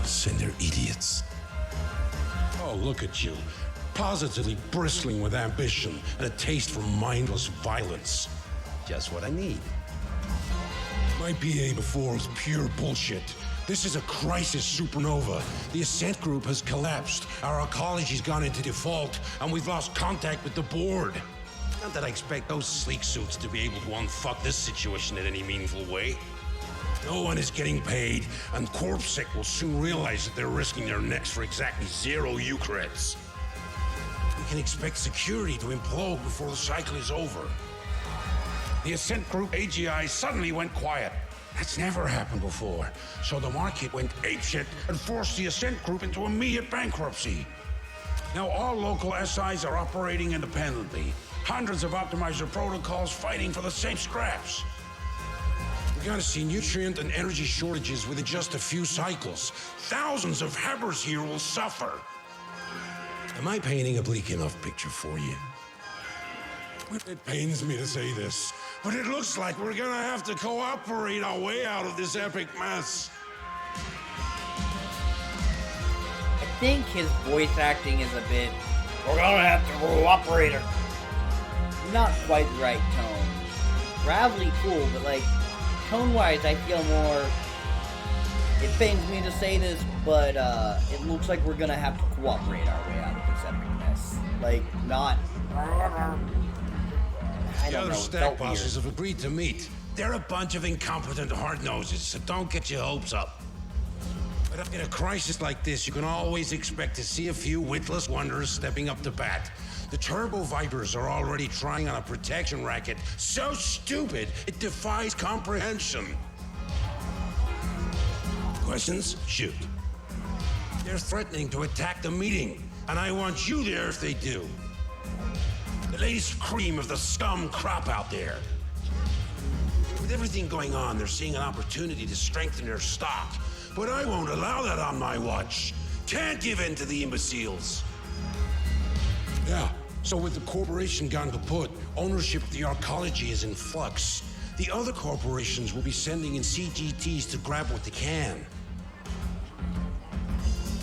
Send their idiots. Oh, look at you. Positively bristling with ambition and a taste for mindless violence. Just what I need. My BA before was pure bullshit. This is a crisis supernova. The Ascent group has collapsed. Our ecology's gone into default, and we've lost contact with the board. Not that I expect those sleek suits to be able to unfuck this situation in any meaningful way. No one is getting paid, and CorpSec will soon realize that they're risking their necks for exactly 0 Eucreds. We can expect security to implode before the cycle is over. The Ascent Group AGI suddenly went quiet. That's never happened before. So the market went apeshit and forced the Ascent Group into immediate bankruptcy. Now all local SIs are operating independently. Hundreds of optimizer protocols fighting for the same scraps. We're gonna see nutrient and energy shortages within just a few cycles. Thousands of Hebbers here will suffer. Am I painting a bleak enough picture for you? It pains me to say this, but it looks like we're gonna have to cooperate our way out of this epic mess. I think his voice acting is a bit... We're gonna have to cooperate. Not quite the right tone. Gravelly cool, but like, tone-wise I feel more... It pains me to say this, but it looks like we're gonna have to cooperate our way out of this epic mess. Like, not... I The don't other know, stack felt bosses weird. have agreed to meet. They're a bunch of incompetent hard-noses, so don't get your hopes up. But in a crisis like this, you can always expect to see a few witless wonders stepping up to bat. The Turbo Vipers are already trying on a protection racket so stupid it defies comprehension. Questions? Shoot. They're threatening to attack the meeting, and I want you there if they do. The latest cream of the scum crop out there. With everything going on, they're seeing an opportunity to strengthen their stock. But I won't allow that on my watch. Can't give in to the imbeciles. Yeah, so with the corporation gone kaput, ownership of the arcology is in flux. The other corporations will be sending in CGTs to grab what they can.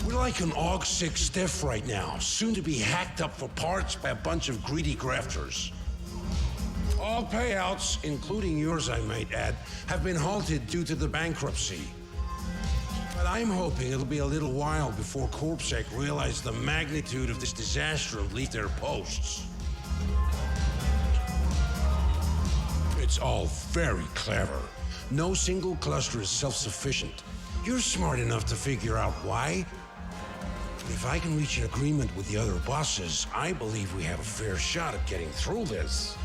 We're like an AUG-6 stiff right now, soon to be hacked up for parts by a bunch of greedy grafters. All payouts, including yours I might add, have been halted due to the bankruptcy. But But I'm hoping it'll be a little while before CorpSec realize the magnitude of this disaster and leave their posts. It's all very clever. No single cluster is self-sufficient. You're smart enough to figure out why. If I can reach an agreement with the other bosses, I believe we have a fair shot at getting through this.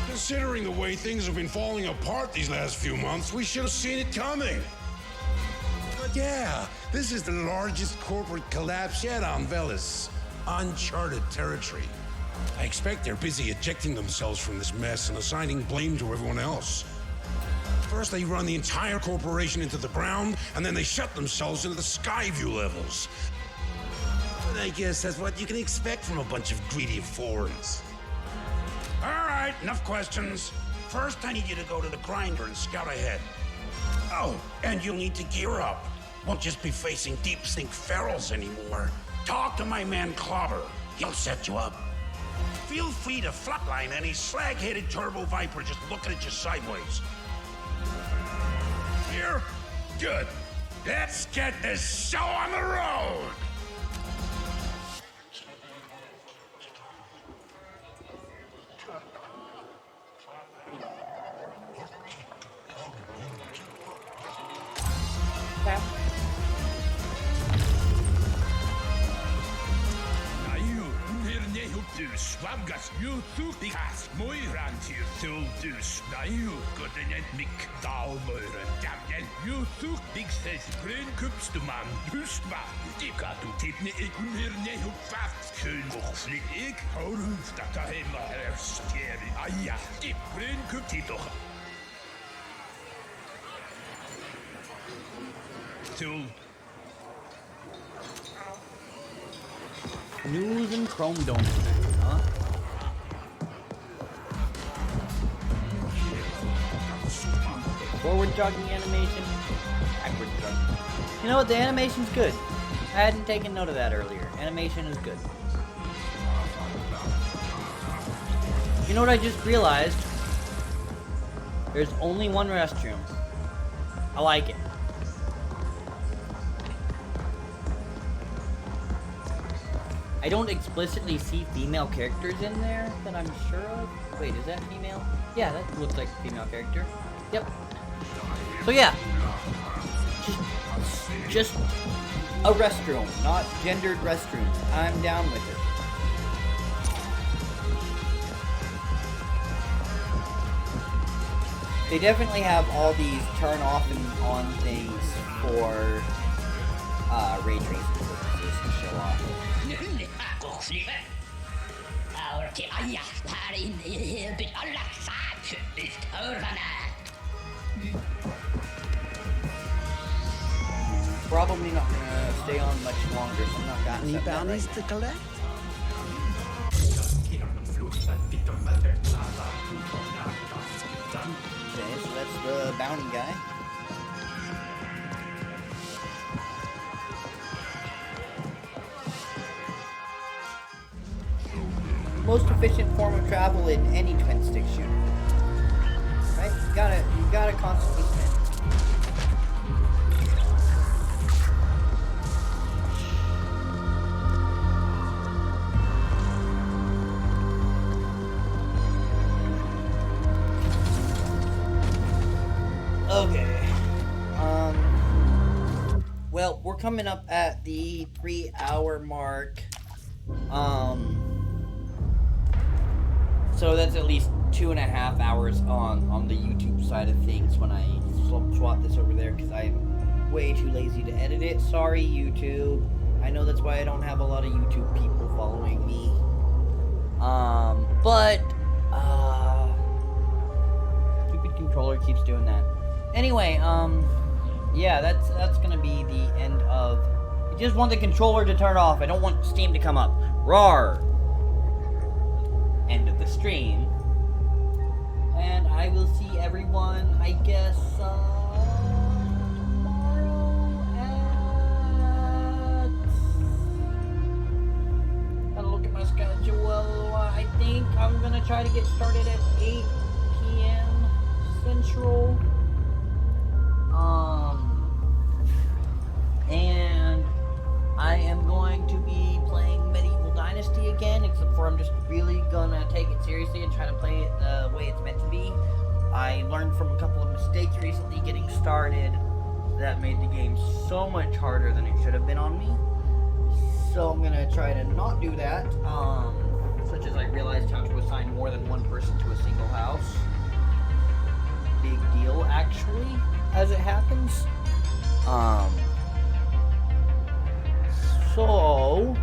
Considering the way things have been falling apart these last few months, we should have seen it coming. But yeah, this is the largest corporate collapse yet on Velis. Uncharted territory. I expect they're busy ejecting themselves from this mess and assigning blame to everyone else. First, they run the entire corporation into the ground, and then they shut themselves into the Skyview levels. But I guess that's what you can expect from a bunch of greedy foreigners. All right, enough questions. First, I need you to go to the grinder and scout ahead. Oh, and you'll need to gear up. Won't just be facing deep-sink ferals anymore. Talk to my man Clobber. He'll set you up. Feel free to flatline any slag-headed turbo viper just looking at you sideways. Here? Good. Let's get this show on the road! Swamgas you through cast mooi rand hier tul dus na you got in het mik daalmuren damn you through big says green cups to man dus maar die gaat u dit niet ik hier niet op vast schön nog flik ik hoor dat daar helemaal hersteren ah ja die green cup die toch tul News and Chrome Dome, huh? Forward jogging animation, backward jogging. You know what? The animation's good. I hadn't taken note of that earlier. Animation is good. You know what I just realized? There's only one restroom. I like it. I don't explicitly see female characters in there that I'm sure of. Wait, is that female? Yeah, that looks like a female character. Yep. So yeah. Just a restroom, not gendered restrooms. I'm down with it. They definitely have all these turn off and on things for ray tracing purposes to show off. Probably not gonna stay on much longer, so I'm not gonna Any bounties to collect? Okay, so that's the bounty guy. Most efficient form of travel in any twin stick shooter. Right? You gotta constantly spin. Okay. Well, we're coming up at the 3-hour mark. So that's at least 2.5 hours on the YouTube side of things when I swap this over there, because I'm way too lazy to edit it. Sorry, YouTube. I know that's why I don't have a lot of YouTube people following me. Stupid controller keeps doing that. Anyway, yeah, that's gonna be the end of. I just want the controller to turn off. I don't want Steam to come up. Rawr. End of the stream. And I will see everyone, I guess, tomorrow at... Gotta look at my schedule. I think I'm gonna try to get started at 8 p.m. Central. I am going to be playing Medieval Dynasty again, except for I'm just really gonna take it seriously and try to play it the way it's meant to be. I learned from a couple of mistakes recently getting started that made the game so much harder than it should have been on me. So I'm gonna try to not do that, such as I realized how to assign more than one person to a single house. Big deal, actually, as it happens. So,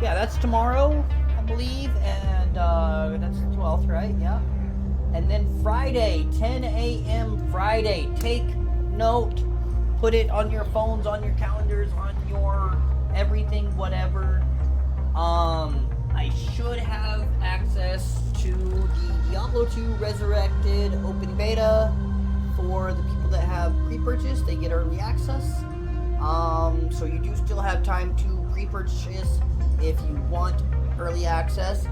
yeah, that's tomorrow, I believe, and that's the 12th, right? Yeah. And then Friday, 10 a.m. Friday. Take note, put it on your phones, on your calendars, on your everything, whatever. I should have access to the Diablo 2 Resurrected open beta for the people that have pre-purchased. They get early access. So you do still have time to pre-purchase if you want early access.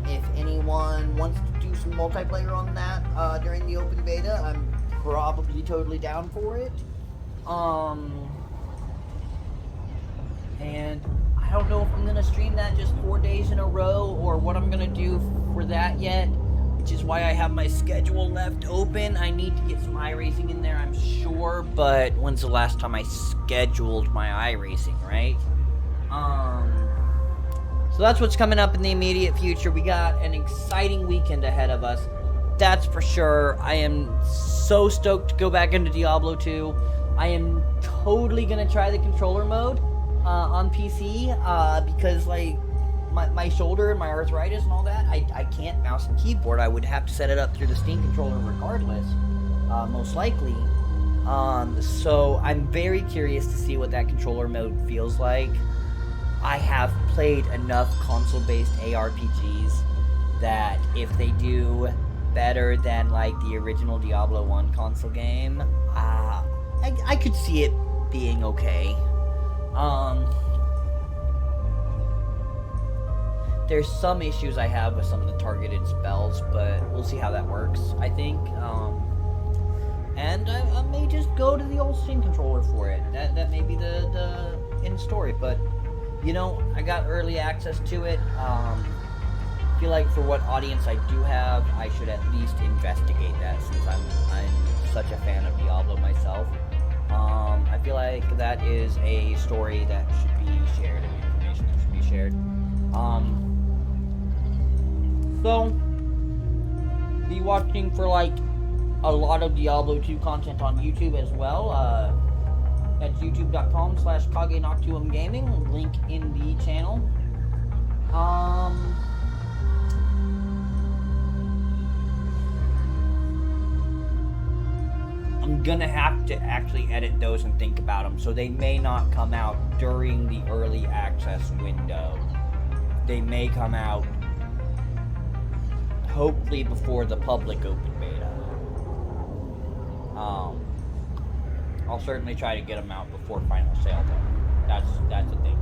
If anyone wants to do some multiplayer on that during the open beta, I'm probably totally down for it. And I don't know if I'm going to stream that just 4 days in a row or what I'm going to do for that yet, which is why I have my schedule left open. I need to get some iRacing in there, I'm sure, but when's the last time I scheduled my iRacing, right? So that's what's coming up in the immediate future. We got an exciting weekend ahead of us, that's for sure. I am so stoked to go back into Diablo 2. I am totally going to try the controller mode on PC because, like, my shoulder and my arthritis and all that, I can't mouse and keyboard. I would have to set it up through the Steam controller regardless, most likely. So I'm very curious to see what that controller mode feels like. I have played enough console-based ARPGs that if they do better than, like, the original Diablo 1 console game, I could see it being okay. There's some issues I have with some of the targeted spells, but we'll see how that works, I think. And I may just go to the old Steam controller for it. That may be the end story, but, you know, I got early access to it. I feel like for what audience I do have, I should at least investigate that, since I'm such a fan of Diablo myself. I feel like that is a story that should be shared, and information that should be shared. So, be watching for, like, a lot of Diablo 2 content on YouTube as well. That's youtube.com/Kage Noctuum Gaming, link in the channel. I'm gonna have to actually edit those and think about them, so they may not come out during the early access window. They may come out hopefully before the public open beta. I'll certainly try to get them out before final sale though. That's the thing.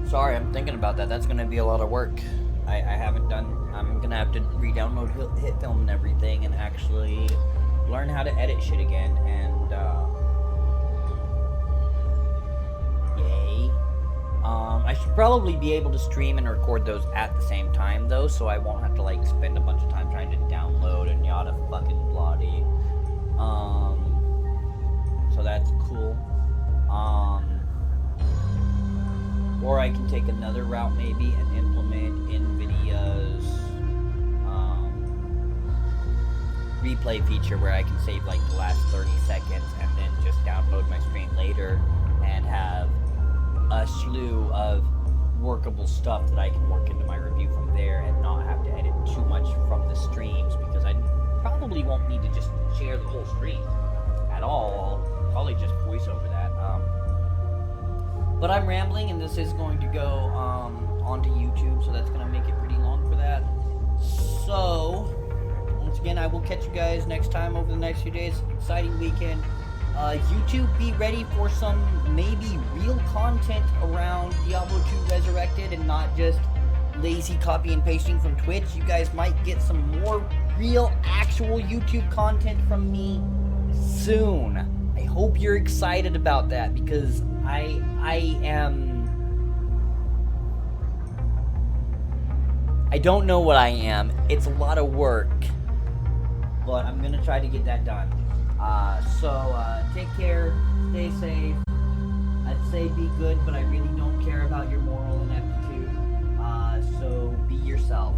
Sorry, I'm thinking about that. That's gonna be a lot of work. I haven't done. I'm gonna have to re-download HitFilm and everything, and actually learn how to edit shit again. And yay! I should probably be able to stream and record those at the same time, though, so I won't have to, like, spend a bunch of time trying to download and yada fucking bloody. So that's cool. Or I can take another route maybe and implement NVIDIA's replay feature where I can save like the last 30 seconds and then just download my stream later and have a slew of workable stuff that I can work into my review from there and not have to edit too much from the streams, because I probably won't need to just share the whole stream at all. I'll probably just voice over that. But I'm rambling, and this is going to go onto YouTube, so that's going to make it pretty long for that. So, once again, I will catch you guys next time over the next few days. Exciting weekend. YouTube, be ready for some maybe real content around Diablo 2 Resurrected, and not just lazy copy and pasting from Twitch. You guys might get some more real, actual YouTube content from me soon. I hope you're excited about that, because I am... I don't know what I am. It's a lot of work, but I'm gonna try to get that done. So take care, stay safe. I'd say be good, but I really don't care about your moral ineptitude. So be yourself.